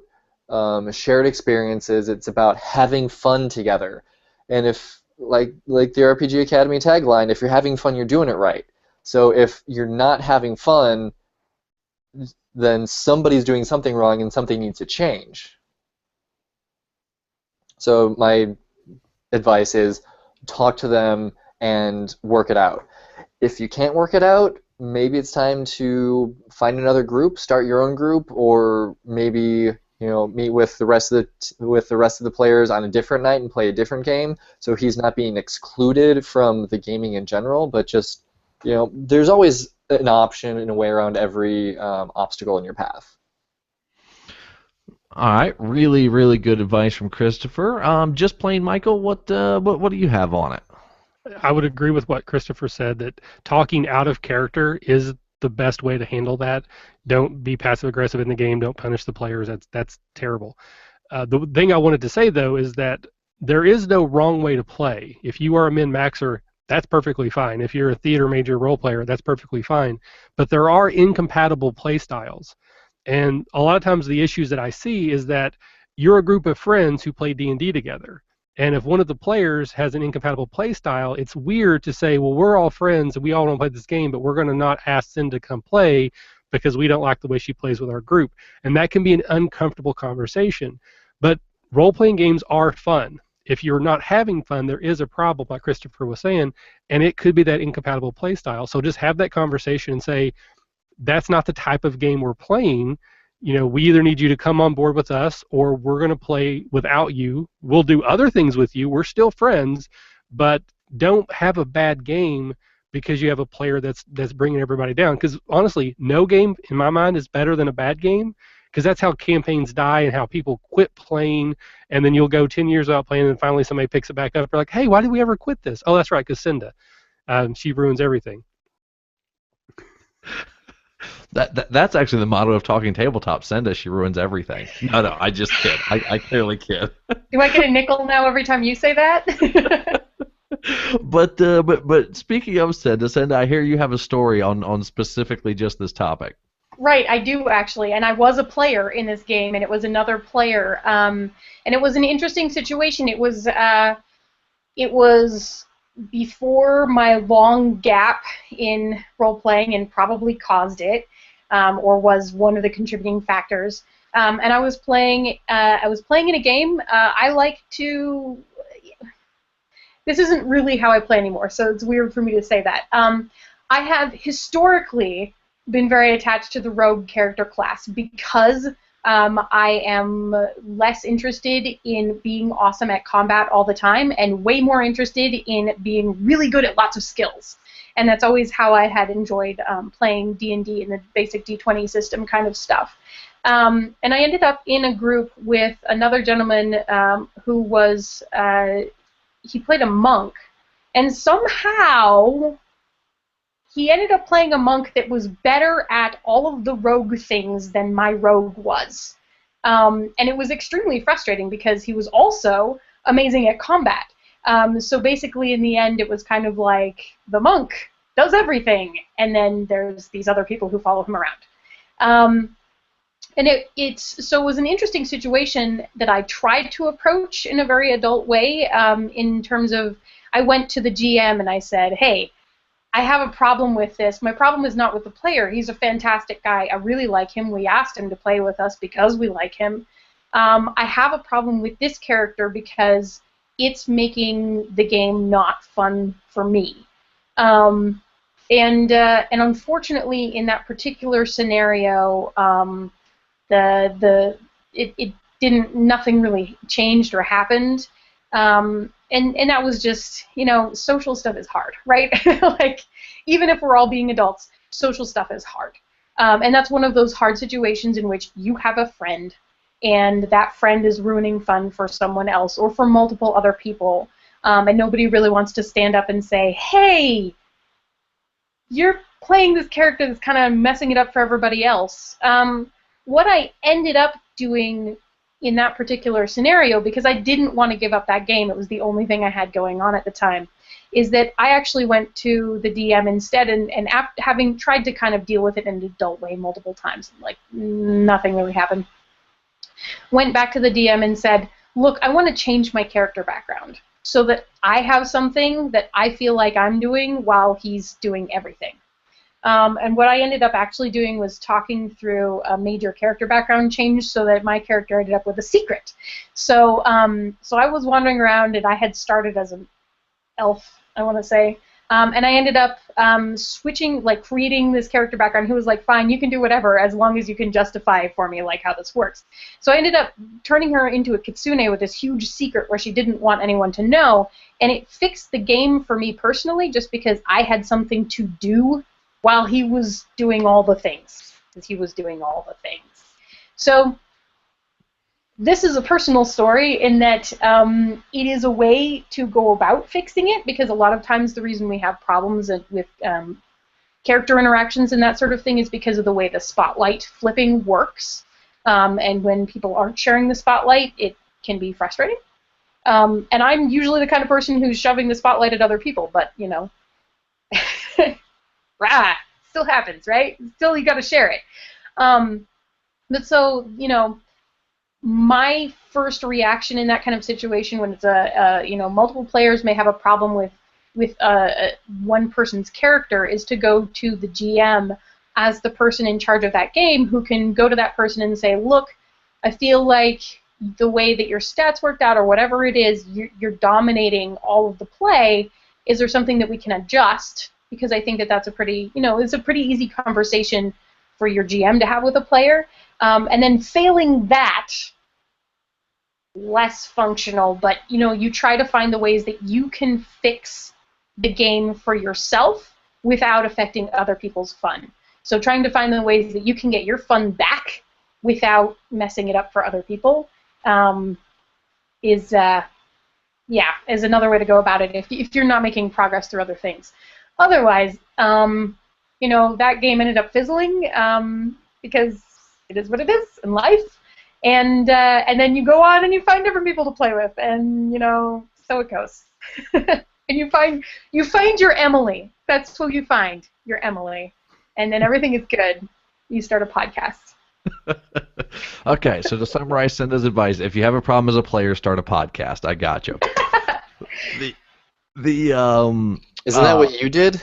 shared experiences. It's about having fun together. And if, like the RPG Academy tagline, if you're having fun, you're doing it right. So if you're not having fun, then somebody's doing something wrong and something needs to change. So my advice is talk to them and work it out. If you can't work it out, maybe it's time to find another group, start your own group, or maybe meet with the rest of the players on a different night and play a different game. So he's not being excluded from the gaming in general, but just there's always an option and a way around every obstacle in your path. All right, really, really good advice from Christopher. Just plain, Michael, what do you have on it? I would agree with what Christopher said, that talking out of character is the best way to handle that. Don't be passive aggressive in the game. Don't punish the players. That's terrible. The thing I wanted to say though is that there is no wrong way to play. If you are a min-maxer, that's perfectly fine. If you're a theater major role player, that's perfectly fine. But there are incompatible play styles. And a lot of times the issues that I see is that you're a group of friends who play D&D together. And if one of the players has an incompatible play style, it's weird to say, well, we're all friends and we all want to play this game, but we're going to not ask Cinda to come play because we don't like the way she plays with our group. And that can be an uncomfortable conversation. But role-playing games are fun. If you're not having fun, there is a problem, like Christopher was saying, and it could be that incompatible play style. So just have that conversation and say, that's not the type of game we're playing. We either need you to come on board with us or we're going to play without you. We'll do other things with you. We're still friends, but don't have a bad game because you have a player that's bringing everybody down. Because honestly, no game, in my mind, is better than a bad game, because that's how campaigns die and how people quit playing, and then you'll go 10 years without playing, and finally somebody picks it back up. They're like, hey, why did we ever quit this? Oh, that's right, because Cinda. She ruins everything. That's actually the motto of Talking Tabletop. Cinda, she ruins everything. No, I just kid. I clearly kid. Do I get a nickel now every time you say that? But speaking of Cinda, I hear you have a story on specifically just this topic. Right, I do actually, and I was a player in this game, and it was another player, and it was an interesting situation. It was before my long gap in role playing, and probably caused it, or was one of the contributing factors. And I was playing. I was playing in a game. I like to. This isn't really how I play anymore, so it's weird for me to say that. I have historically been very attached to the rogue character class because I am less interested in being awesome at combat all the time and way more interested in being really good at lots of skills. And that's always how I had enjoyed playing D&D and the basic D20 system kind of stuff. And I ended up in a group with another gentleman who was, he played a monk, and somehow he ended up playing a monk that was better at all of the rogue things than my rogue was. And it was extremely frustrating because he was also amazing at combat. So basically, in the end, it was kind of like the monk does everything, and then there's these other people who follow him around. And it was an interesting situation that I tried to approach in a very adult way in terms of I went to the GM and I said, hey, I have a problem with this. My problem is not with the player. He's a fantastic guy. I really like him. We asked him to play with us because we like him. I have a problem with this character because it's making the game not fun for me. And unfortunately, in that particular scenario, nothing really changed or happened. And that was just, social stuff is hard, right? Like, even if we're all being adults, social stuff is hard. And that's one of those hard situations in which you have a friend, and that friend is ruining fun for someone else or for multiple other people, and nobody really wants to stand up and say, hey, you're playing this character that's kind of messing it up for everybody else. What I ended up doing in that particular scenario, because I didn't want to give up that game, it was the only thing I had going on at the time, is that I actually went to the DM instead, and having tried to kind of deal with it in an adult way multiple times, like nothing really happened. Went back to the DM and said, look, I want to change my character background so that I have something that I feel like I'm doing while he's doing everything. And what I ended up actually doing was talking through a major character background change so that my character ended up with a secret. So I was wandering around, and I had started as an elf, I want to say, and I ended up switching, like creating this character background. He was like, fine, you can do whatever as long as you can justify for me like how this works. So I ended up turning her into a kitsune with this huge secret where she didn't want anyone to know, and it fixed the game for me personally just because I had something to do while he was doing all the things, because he was doing all the things. So this is a personal story in that it is a way to go about fixing it, because a lot of times the reason we have problems with character interactions and that sort of thing is because of the way the spotlight flipping works. And when people aren't sharing the spotlight, it can be frustrating. And I'm usually the kind of person who's shoving the spotlight at other people, but, still happens, right? Still, you got to share it. But so, my first reaction in that kind of situation, when it's multiple players may have a problem with one person's character, is to go to the GM as the person in charge of that game, who can go to that person and say, look, I feel like the way that your stats worked out, or whatever it is, you're dominating all of the play. Is there something that we can adjust? Because I think that that's a pretty, it's a pretty easy conversation for your GM to have with a player. And then failing that, less functional, but, you try to find the ways that you can fix the game for yourself without affecting other people's fun. So trying to find the ways that you can get your fun back without messing it up for other people is another way to go about it if you're not making progress through other things. Otherwise, that game ended up fizzling because it is what it is in life, and then you go on and you find different people to play with, and so it goes. And you find your Emily. That's who you find, your Emily, and then everything is good. you start a podcast. Okay, so to summarize Senda's advice, if you have a problem as a player, start a podcast. I got you. Isn't that what you did?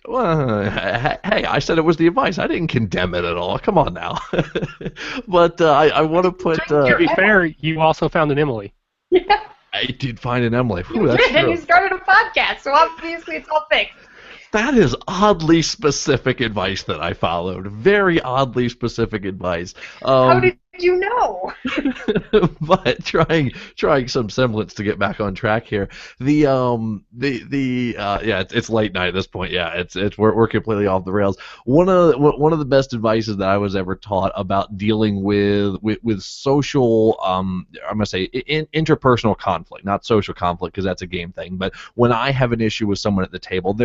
Well, hey, I said it was the advice. I didn't condemn it at all. Come on now. But I want to put. To be fair, you also found an Emily. Yeah, I did find an Emily. you That's did, and true. you started a podcast, so obviously it's all fixed. That is oddly specific advice that I followed. Very oddly specific advice. How did you know? But trying some semblance to get back on track here. It's late night at this point. Yeah, we're completely off the rails. One of the best advices that I was ever taught about dealing with social I'm gonna say interpersonal conflict, not social conflict because that's a game thing. But when I have an issue with someone at the table,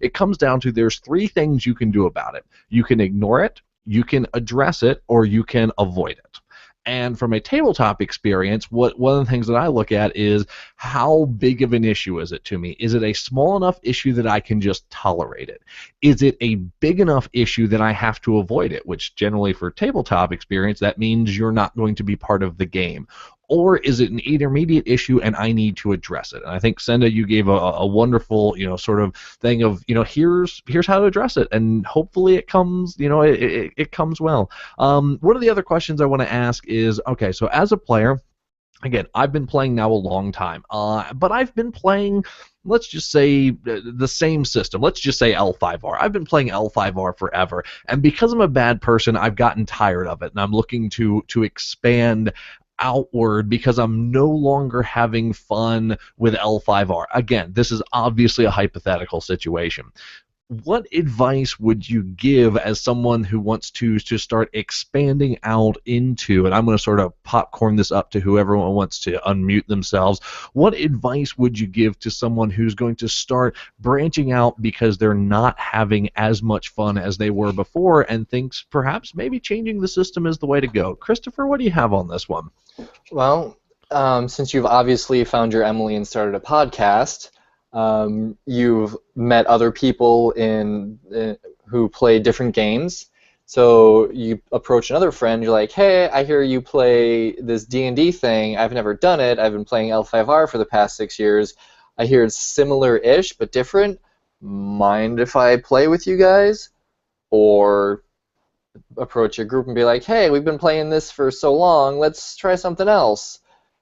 it comes down to there's three things you can do about it. You can ignore it, you can address it, or you can avoid it. And from a tabletop experience, one of the things that I look at is how big of an issue is it to me? Is it a small enough issue that I can just tolerate it? Is it a big enough issue that I have to avoid it? Which generally for tabletop experience, that means you're not going to be part of the game. Or is it an intermediate issue and I need to address it? And I think, Senda, you gave a wonderful, sort of thing of, here's how to address it, and hopefully it comes, it comes well. One of the other questions I want to ask is, okay, so as a player, again, I've been playing now a long time, but I've been playing, let's just say, the same system. Let's just say L5R. I've been playing L5R forever, and because I'm a bad person, I've gotten tired of it, and I'm looking to expand outward because I'm no longer having fun with L5R. Again, this is obviously a hypothetical situation. What advice would you give as someone who wants to start expanding out into, and I'm going to sort of popcorn this up to whoever wants to unmute themselves, what advice would you give to someone who's going to start branching out because they're not having as much fun as they were before and thinks perhaps maybe changing the system is the way to go? Christopher, what do you have on this one? Well, since you've obviously found your Emily and started a podcast, you've met other people who play different games. So you approach another friend, you're like, hey, I hear you play this D&D thing. I've never done it. I've been playing L5R for the past 6 years. I hear it's similar-ish but different. Mind if I play with you guys? Or approach a group and be like, hey, we've been playing this for so long, let's try something else.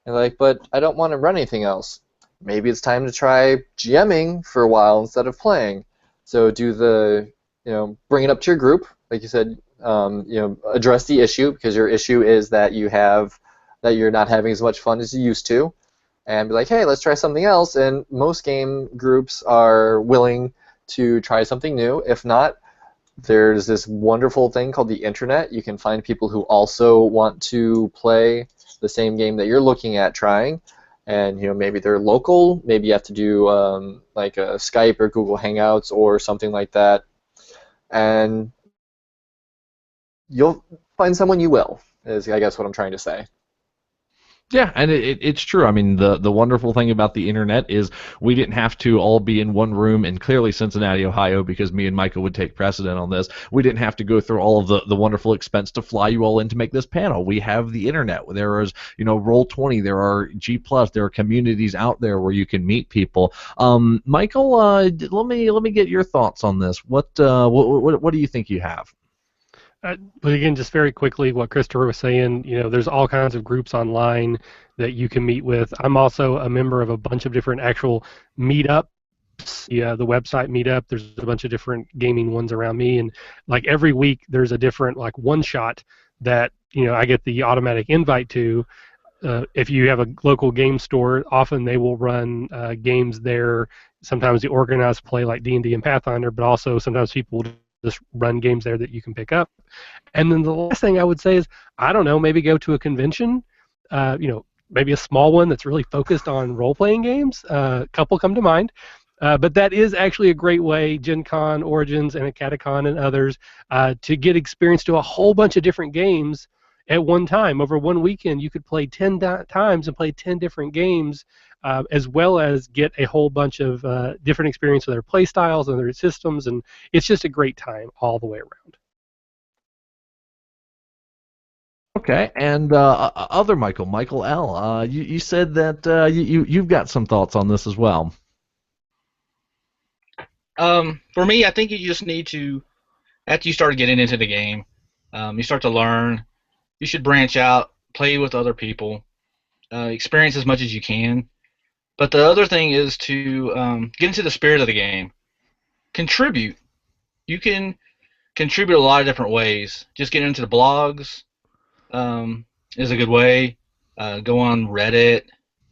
And like, but I don't want to run anything else. Maybe it's time to try GMing for a while instead of playing. So do bring it up to your group, like you said, address the issue, because your issue is that you're not having as much fun as you used to, and be like, hey, let's try something else. And most game groups are willing to try something new. If not, there's this wonderful thing called the internet. You can find people who also want to play the same game that you're looking at trying. And maybe they're local. Maybe you have to do like a Skype or Google Hangouts or something like that, and you'll find someone you will. Is I guess what I'm trying to say. Yeah, and it's true. I mean, the wonderful thing about the internet is we didn't have to all be in one room, and clearly Cincinnati, Ohio, because me and Michael would take precedent on this, we didn't have to go through all of the wonderful expense to fly you all in to make this panel. We have the internet. There is, Roll20, there are G+, there are communities out there where you can meet people. Michael, let me get your thoughts on this. What do you think you have? But again, just very quickly, what Christopher was saying, there's all kinds of groups online that you can meet with. I'm also a member of a bunch of different actual meetups. Yeah, the website Meetup, there's a bunch of different gaming ones around me, and like every week there's a different like one shot that I get the automatic invite to. If you have a local game store, often they will run games there. Sometimes the organized play like D&D and Pathfinder, but also sometimes people will just run games there that you can pick up. And then the last thing I would say is, I don't know, maybe go to a convention, maybe a small one that's really focused on role-playing games. A couple come to mind. But that is actually a great way, Gen Con, Origins, and Catacon and others, to get experience to a whole bunch of different games at one time. Over one weekend, you could play 10 times and play 10 different games, as well as get a whole bunch of different experience with their play styles and their systems, and it's just a great time all the way around. Okay, and other Michael L. You said that you've got some thoughts on this as well. For me, I think you just need to, after you start getting into the game, you start to learn. You should branch out, play with other people, experience as much as you can. But the other thing is to get into the spirit of the game. Contribute. You can contribute a lot of different ways. Just get into the blogs is a good way. Go on Reddit,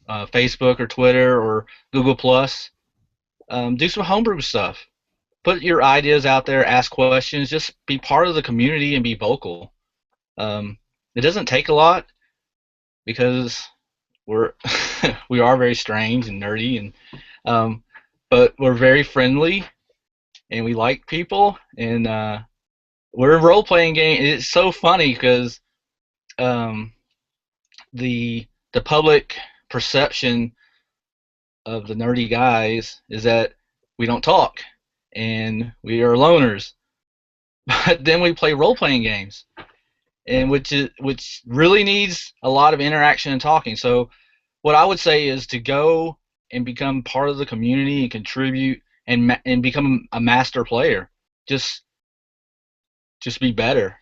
Facebook, or Twitter, or Google Plus. Do some homebrew stuff. Put your ideas out there. Ask questions. Just be part of the community and be vocal. It doesn't take a lot because we're we are very strange and nerdy, and but we're very friendly and we like people, and we're a role-playing game. It's so funny because the public perception of the nerdy guys is that we don't talk and we are loners, but then we play role-playing games, and which really needs a lot of interaction and talking. So what I would say is to go and become part of the community and contribute and become a master player. Just be better.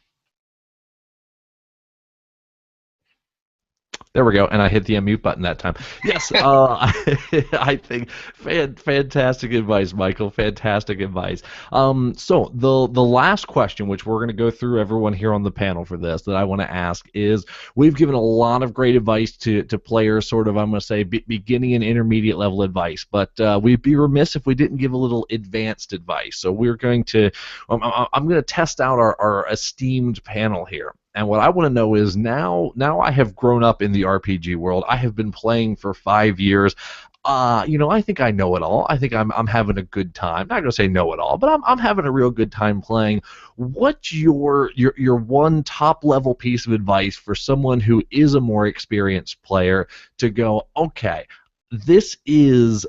There we go, and I hit the unmute button that time. Yes, I think fantastic advice, Michael. Fantastic advice. So the last question, which we're going to go through everyone here on the panel for this, that I want to ask is, we've given a lot of great advice to players, sort of, I'm going to say, beginning and intermediate level advice, but we'd be remiss if we didn't give a little advanced advice. So we're going to, I'm going to test out our esteemed panel here. And what I want to know is, now I have grown up in the RPG world. I have been playing for 5 years. I think I know it all. I think I'm having a good time. Not gonna say know it all, but I'm having a real good time playing. What's your one top level piece of advice for someone who is a more experienced player to go, okay, this is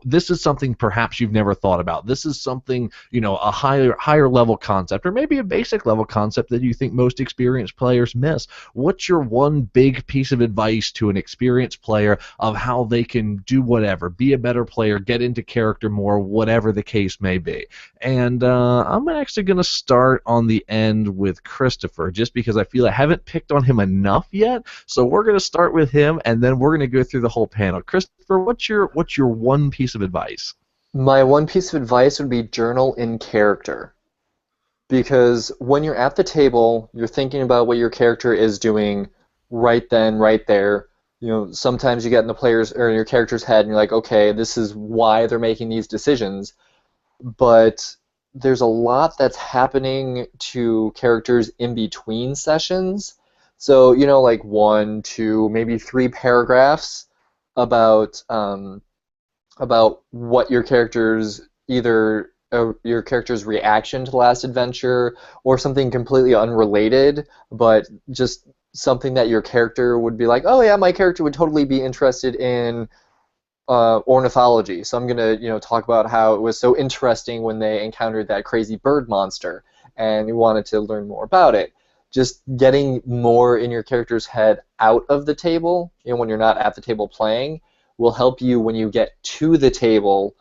this is something perhaps you've never thought about. This is something, a higher level concept, or maybe a basic level concept that you think most experienced players miss. What's your one big piece of advice to an experienced player of how they can do whatever, be a better player, get into character more, whatever the case may be? And I'm actually going to start on the end with Christopher, just because I feel I haven't picked on him enough yet. So we're going to start with him, and then we're going to go through the whole panel. Christopher, what's your one piece of advice? My one piece of advice would be journal in character. Because when you're at the table, you're thinking about what your character is doing right then, right there. Sometimes you get in the player's or in your character's head and you're like, okay, this is why they're making these decisions. But there's a lot that's happening to characters in between sessions. So, like 1, 2, maybe 3 paragraphs about what your character's either your character's reaction to the last adventure, or something completely unrelated, but just something that your character would be like, oh yeah, my character would totally be interested in ornithology. So I'm gonna talk about how it was so interesting when they encountered that crazy bird monster, and we wanted to learn more about it. Just getting more in your character's head out of the table, when you're not at the table playing, will help you when you get to the table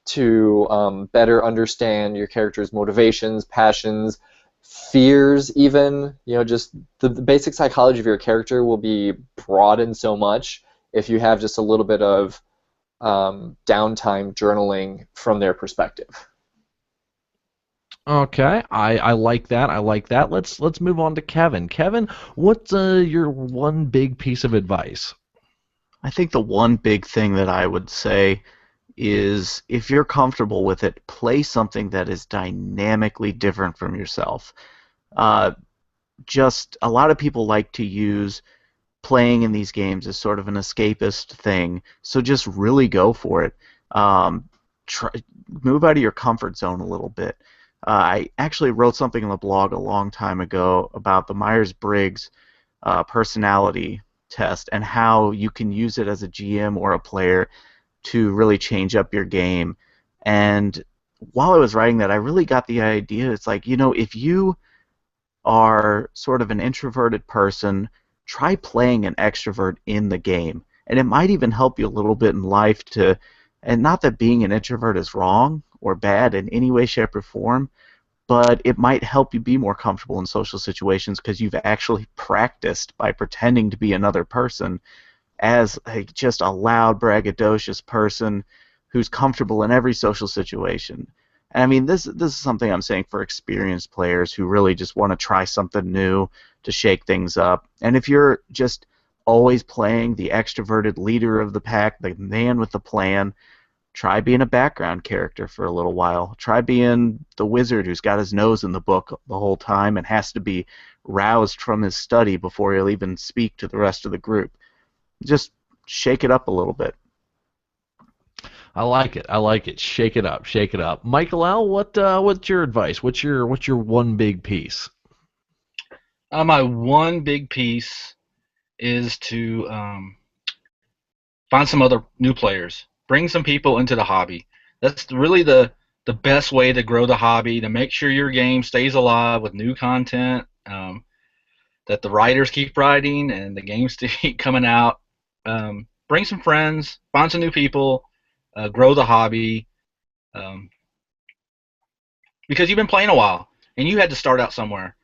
to better understand your character's motivations, passions, fears even. Just the basic psychology of your character will be broadened so much if you have just a little bit of downtime journaling from their perspective. Okay, I like that. I like that. Let's move on to Kevin. Kevin, what's your one big piece of advice? I think the one big thing that I would say is, if you're comfortable with it, play something that is dynamically different from yourself. Just a lot of people like to use playing in these games as sort of an escapist thing, so just really go for it. Move out of your comfort zone a little bit. I actually wrote something in the blog a long time ago about the Myers-Briggs personality test and how you can use it as a GM or a player to really change up your game. And while I was writing that, I really got the idea. It's like, if you are sort of an introverted person, try playing an extrovert in the game. And it might even help you a little bit in life to, and not that being an introvert is wrong or bad in any way, shape, or form, but it might help you be more comfortable in social situations because you've actually practiced by pretending to be another person as just a loud, braggadocious person who's comfortable in every social situation. And I mean, this is something I'm saying for experienced players who really just want to try something new to shake things up. And if you're just always playing the extroverted leader of the pack, the man with the plan, try being a background character for a little while. Try being the wizard who's got his nose in the book the whole time and has to be roused from his study before he'll even speak to the rest of the group. Just shake it up a little bit. I like it. I like it. Shake it up. Shake it up. Michael L., what's your advice? What's your one big piece? My one big piece is to find some other new players. Bring some people into the hobby. That's really the best way to grow the hobby, to make sure your game stays alive with new content, that the writers keep writing and the games keep coming out. Bring some friends, find some new people, grow the hobby, because you've been playing a while and you had to start out somewhere.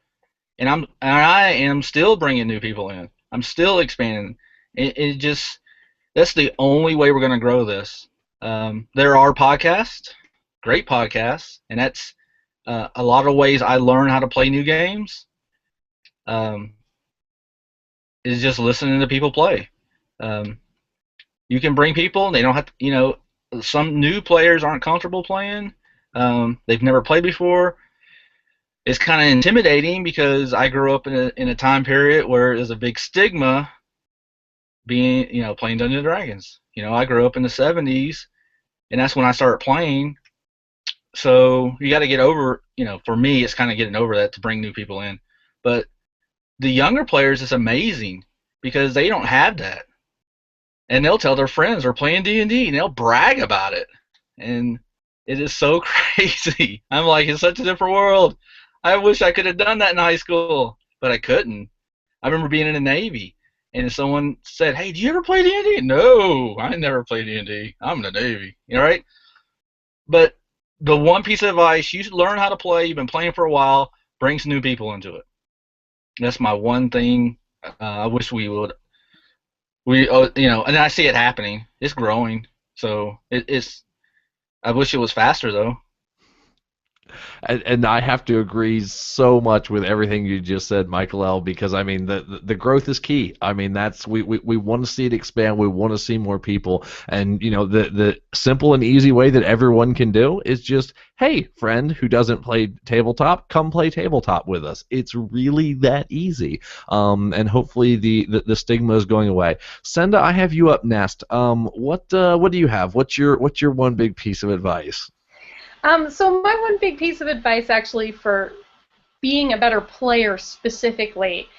And I am still bringing new people in. I'm still expanding. That's the only way we're going to grow this. There are podcasts, great podcasts, and that's a lot of ways I learn how to play new games. Is just listening to people play. You can bring people, and they don't have to, some new players aren't comfortable playing. They've never played before. It's kind of intimidating because I grew up in a time period where there's a big stigma being, playing Dungeons and Dragons. I grew up in the 70s, and that's when I started playing. So you got to get over, for me, it's kind of getting over that to bring new people in. But the younger players, it's amazing because they don't have that. And they'll tell their friends they're playing D&D, and they'll brag about it. And it is so crazy. I'm like, it's such a different world. I wish I could have done that in high school, but I couldn't. I remember being in the Navy, and if someone said, hey, do you ever play D&D? No, I never played D&D. I'm in the Navy, right? But the one piece of advice, you should learn how to play. You've been playing for a while. Bring some new people into it. That's my one thing. I wish we would. And I see it happening. It's growing. So it's. I wish it was faster though. And I have to agree so much with everything you just said, Michael L., because I mean the growth is key. I mean that's we want to see it expand. We want to see more people, and the simple and easy way that everyone can do is just, hey, friend who doesn't play tabletop, come play tabletop with us. It's really that easy, and hopefully the stigma is going away. Senda, I have you up next. What do you have? What's your one big piece of advice? So my one big piece of advice, actually, for being a better player specifically,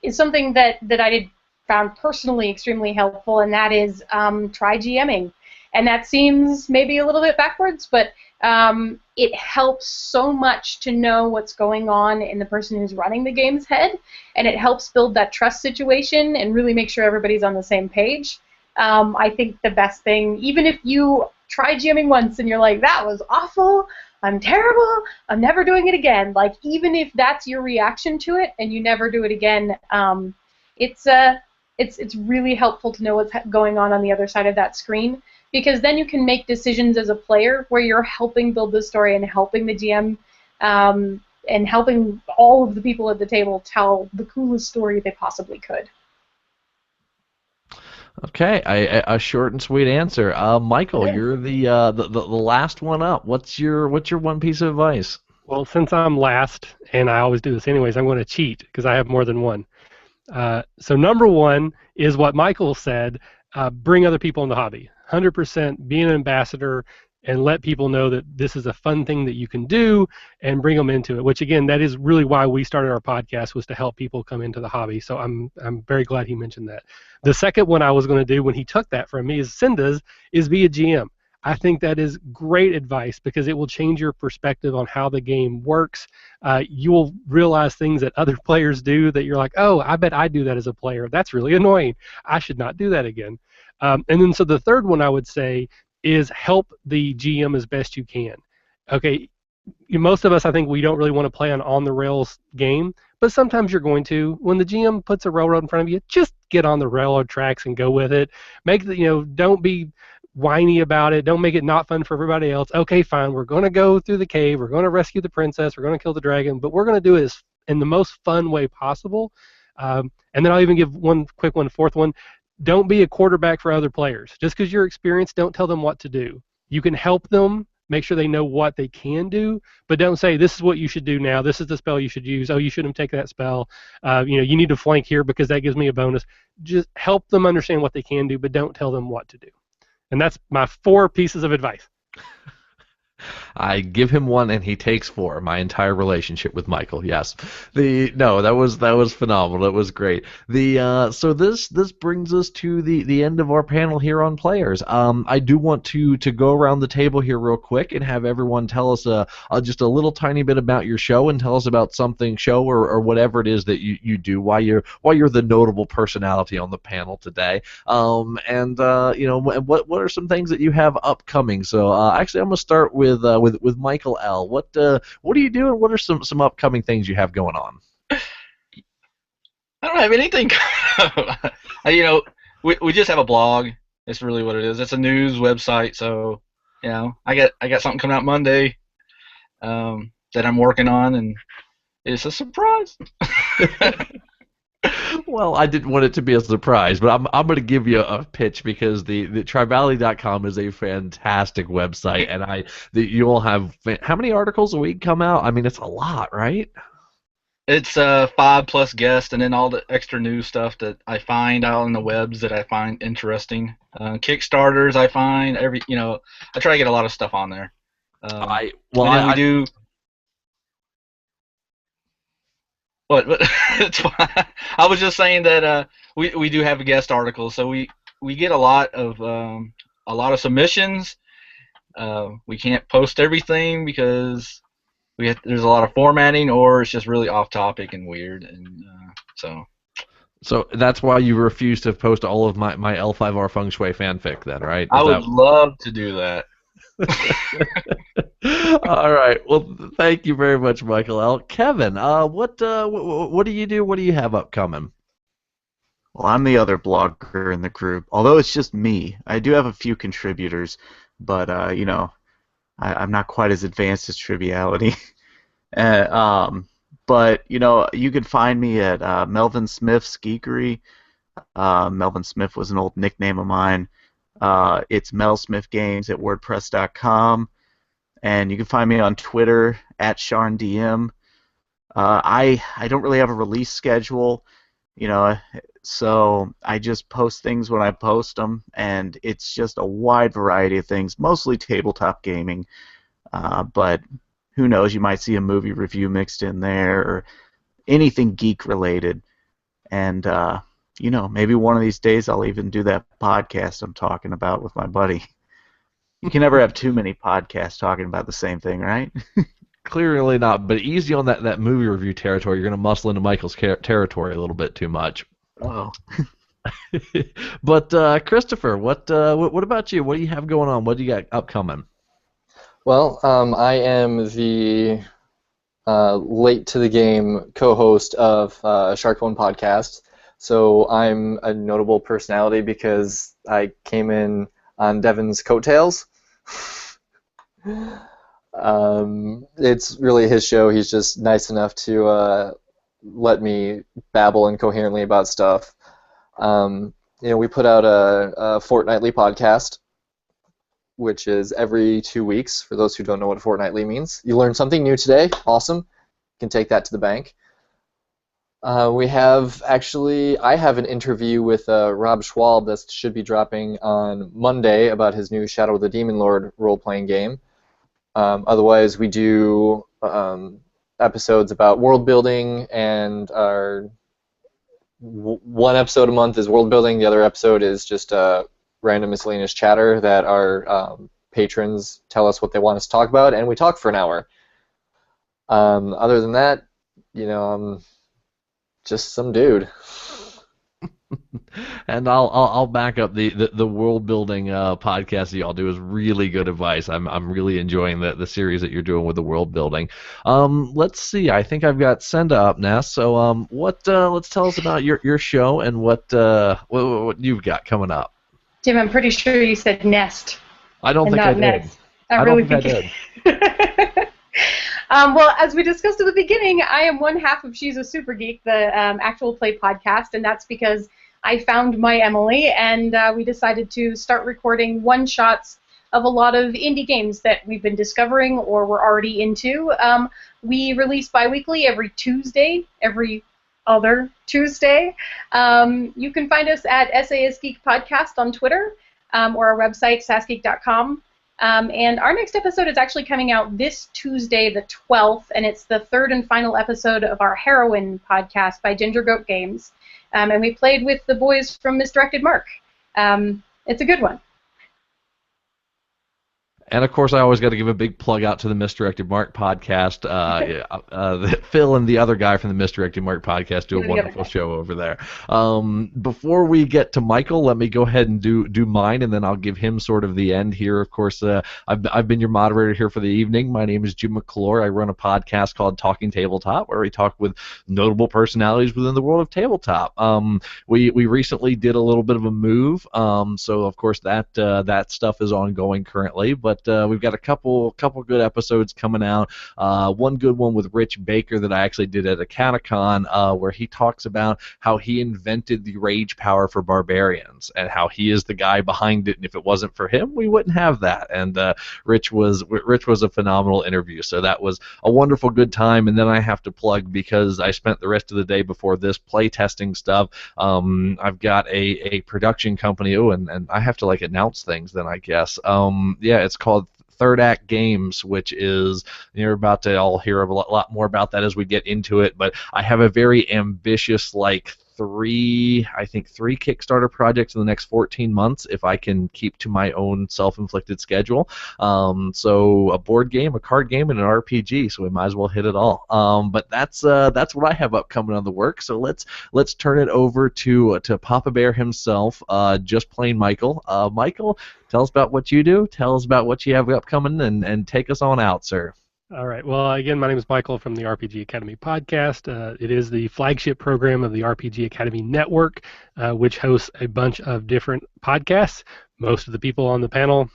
is something that I found personally extremely helpful, and that is try GMing. And that seems maybe a little bit backwards, but it helps so much to know what's going on in the person who's running the game's head, and it helps build that trust situation and really make sure everybody's on the same page. I think the best thing, even if you try GMing once and you're like, that was awful, I'm terrible, I'm never doing it again. Like, even if that's your reaction to it and you never do it again, it's really helpful to know what's going on the other side of that screen, because then you can make decisions as a player where you're helping build the story and helping the GM and helping all of the people at the table tell the coolest story they possibly could. Okay, a short and sweet answer. Michael, you're the last one up. What's your one piece of advice? Well, since I'm last, and I always do this anyways, I'm going to cheat because I have more than one. So number one is what Michael said, bring other people in the hobby. 100% be an ambassador and let people know that this is a fun thing that you can do and bring them into it, which, again, that is really why we started our podcast, was to help people come into the hobby. So I'm very glad he mentioned that. The second one I was going to do when he took that from me is Senda's, is be a GM. I think that is great advice because it will change your perspective on how the game works. You will realize things that other players do that you're like, oh, I bet I do that as a player. That's really annoying. I should not do that again. And then so the third one I would say is help the GM as best you can. Okay, most of us, I think, we don't really want to play an on-the-rails game, but sometimes you're going to. When the GM puts a railroad in front of you, just get on the railroad tracks and go with it. Don't be whiny about it. Don't make it not fun for everybody else. Okay, fine, we're going to go through the cave. We're going to rescue the princess. We're going to kill the dragon, but we're going to do it in the most fun way possible. And then I'll even give one quick one, fourth one. Don't be a quarterback for other players. Just because you're experienced, don't tell them what to do. You can help them, make sure they know what they can do, but don't say, this is what you should do now. This is the spell you should use. Oh, you shouldn't take that spell. You need to flank here because that gives me a bonus. Just help them understand what they can do, but don't tell them what to do. And that's my 4 pieces of advice. I give him 1 and he takes 4. My entire relationship with Michael. Yes. That was phenomenal. That was great. So this brings us to the end of our panel here on players. I do want to go around the table here real quick and have everyone tell us just a little tiny bit about your show and tell us about something or whatever it is that you do, why you're the notable personality on the panel today. And what are some things that you have upcoming? So actually I'm going to start with Michael L. What do you do, and what are some upcoming things you have going on? I don't have anything. We just have a blog. It's really what it is. It's a news website. So I got something coming out Monday that I'm working on, and it's a surprise. Well, I didn't want it to be a surprise, but I'm going to give you a pitch because the Tribality.com is a fantastic website, and you all have how many articles a week come out? I mean, it's a lot, right? It's 5+ guests, and then all the extra news stuff that I find out on the webs that I find interesting. Kickstarters I find I try to get a lot of stuff on there. We do. What? It's fine. I was just saying that we do have guest articles, so we get a lot of submissions. We can't post everything because there's a lot of formatting, or it's just really off topic and weird, and so. So that's why you refuse to post all of my L5R Feng Shui fanfic, then, right? I would love to do that. All right. Well, thank you very much, Michael L. Kevin, what do you do? What do you have upcoming? Well, I'm the other blogger in the group. Although it's just me, I do have a few contributors, but I'm not quite as advanced as Triviality. But you can find me at Melvin Smith's Geekery. Melvin Smith was an old nickname of mine. It's Mel Smith Games at WordPress.com, and you can find me on Twitter at SharnDM. I don't really have a release schedule, so I just post things when I post them, and it's just a wide variety of things, mostly tabletop gaming, but who knows, you might see a movie review mixed in there or anything geek related, and maybe one of these days I'll even do that podcast I'm talking about with my buddy. You can never have too many podcasts talking about the same thing, right? Clearly not, but easy on that movie review territory. You're going to muscle into Michael's territory a little bit too much. Oh. But Christopher, what about you? What do you have going on? What do you got upcoming? Well, I am the late to the game co-host of Shark One podcast. So I'm a notable personality because I came in on Devin's coattails. It's really his show. He's just nice enough to let me babble incoherently about stuff. We put out a fortnightly podcast, which is every 2 weeks. For those who don't know what fortnightly means, you learn something new today. Awesome. You can take that to the bank. I have an interview with Rob Schwalb that should be dropping on Monday about his new Shadow of the Demon Lord role-playing game. Otherwise, we do episodes about world building, and our one episode a month is world building. The other episode is just random miscellaneous chatter that our patrons tell us what they want us to talk about, and we talk for an hour. Other than that, I'm just some dude. And I'll back up the world building podcast that y'all do is really good advice. I'm really enjoying the series that you're doing with the world building. Let's see. I think I've got Senda up next. So let's tell us about your show and what you've got coming up. Jim, I'm pretty sure you said Nest. I don't think I did. Nest. I really don't think I did. Well, as we discussed at the beginning, I am one half of She's a Super Geek, the actual play podcast, and that's because I found my Emily, and we decided to start recording one-shots of a lot of indie games that we've been discovering or we're already into. We release bi-weekly every Tuesday, every other Tuesday. You can find us at SAS Geek Podcast on Twitter or our website, sasgeek.com. And our next episode is actually coming out this Tuesday, the 12th, and it's the third and final episode of our Heroine podcast by Ginger Goat Games. And we played with the boys from Misdirected Mark. It's a good one. And of course, I always got to give a big plug out to the Misdirected Mark podcast. Phil and the other guy from the Misdirected Mark podcast do a wonderful show over there. Before we get to Michael, let me go ahead and do mine, and then I'll give him sort of the end here. Of course, I've been your moderator here for the evening. My name is Jim McClure. I run a podcast called Talking Tabletop, where we talk with notable personalities within the world of tabletop. We recently did a little bit of a move, so of course that stuff is ongoing currently, but we've got a couple good episodes coming out. One good one with Rich Baker that I actually did at a Catacon, where he talks about how he invented the rage power for barbarians and how he is the guy behind it, and if it wasn't for him, we wouldn't have that. And Rich was a phenomenal interview, so that was a wonderful good time. And then I have to plug, because I spent the rest of the day before this play testing stuff. I've got a production company. And I have to announce things then, I guess. It's called Third Act Games, which is, you're about to all hear a lot more about that as we get into it, but I have a very ambitious, three Kickstarter projects in the next 14 months if I can keep to my own self-inflicted schedule. So a board game, a card game, and an RPG, so we might as well hit it all. But that's what I have upcoming on the work. So let's turn it over to Papa Bear himself, just plain Michael. Michael, tell us about what you do, tell us about what you have upcoming, and take us on out, sir. All right. Well, again, my name is Michael from the RPG Academy podcast. It is the flagship program of the RPG Academy Network, which hosts a bunch of different podcasts. Most of the people on the panel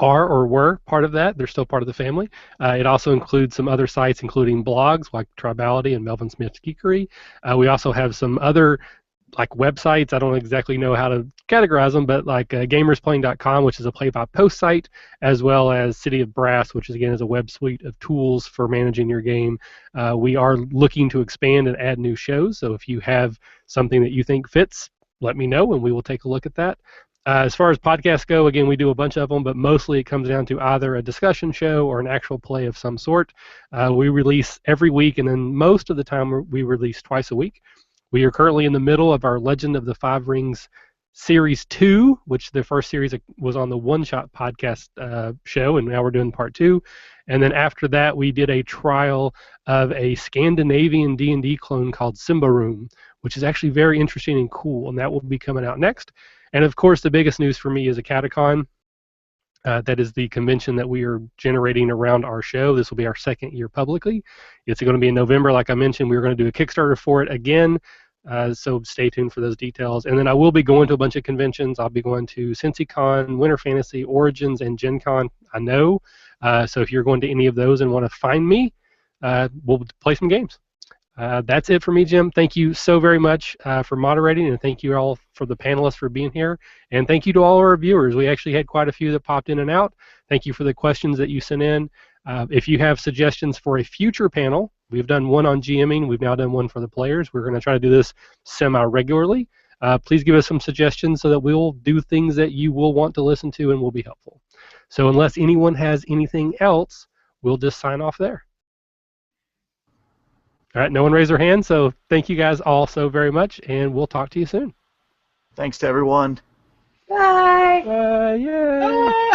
are or were part of that. They're still part of the family. It also includes some other sites, including blogs like Tribality and Melvin Smith's Geekery. We also have some other websites. I don't exactly know how to categorize them, but gamersplaying.com, which is a play-by-post site, as well as City of Brass, which is a web suite of tools for managing your game. We are looking to expand and add new shows, so if you have something that you think fits, let me know and we will take a look at that. As far as podcasts go, again, we do a bunch of them, but mostly it comes down to either a discussion show or an actual play of some sort. We release every week, and then most of the time we release twice a week. We are currently in the middle of our Legend of the Five Rings Series 2, which the first series was on the One Shot podcast show, and now we're doing part 2. And then after that, we did a trial of a Scandinavian D&D clone called Symbaroum, which is actually very interesting and cool, and that will be coming out next. And of course, the biggest news for me is a Catacon. That is the convention that we are generating around our show. This will be our second year publicly. It's going to be in November, like I mentioned. We're going to do a Kickstarter for it again. So stay tuned for those details. And then I will be going to a bunch of conventions. I'll be going to CincyCon, Winter Fantasy, Origins, and Gen Con, I know. So if you're going to any of those and want to find me, we'll play some games. That's it for me, Jim. Thank you so very much for moderating, and thank you all for the panelists for being here. And thank you to all our viewers. We actually had quite a few that popped in and out. Thank you for the questions that you sent in. If you have suggestions for a future panel, we've done one on GMing. We've now done one for the players. We're going to try to do this semi-regularly. Please give us some suggestions so that we'll do things that you will want to listen to and will be helpful. So unless anyone has anything else, we'll just sign off there. All right, no one raised their hand, so thank you guys all so very much, and we'll talk to you soon. Thanks to everyone. Bye. Yay.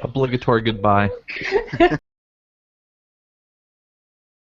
Obligatory goodbye.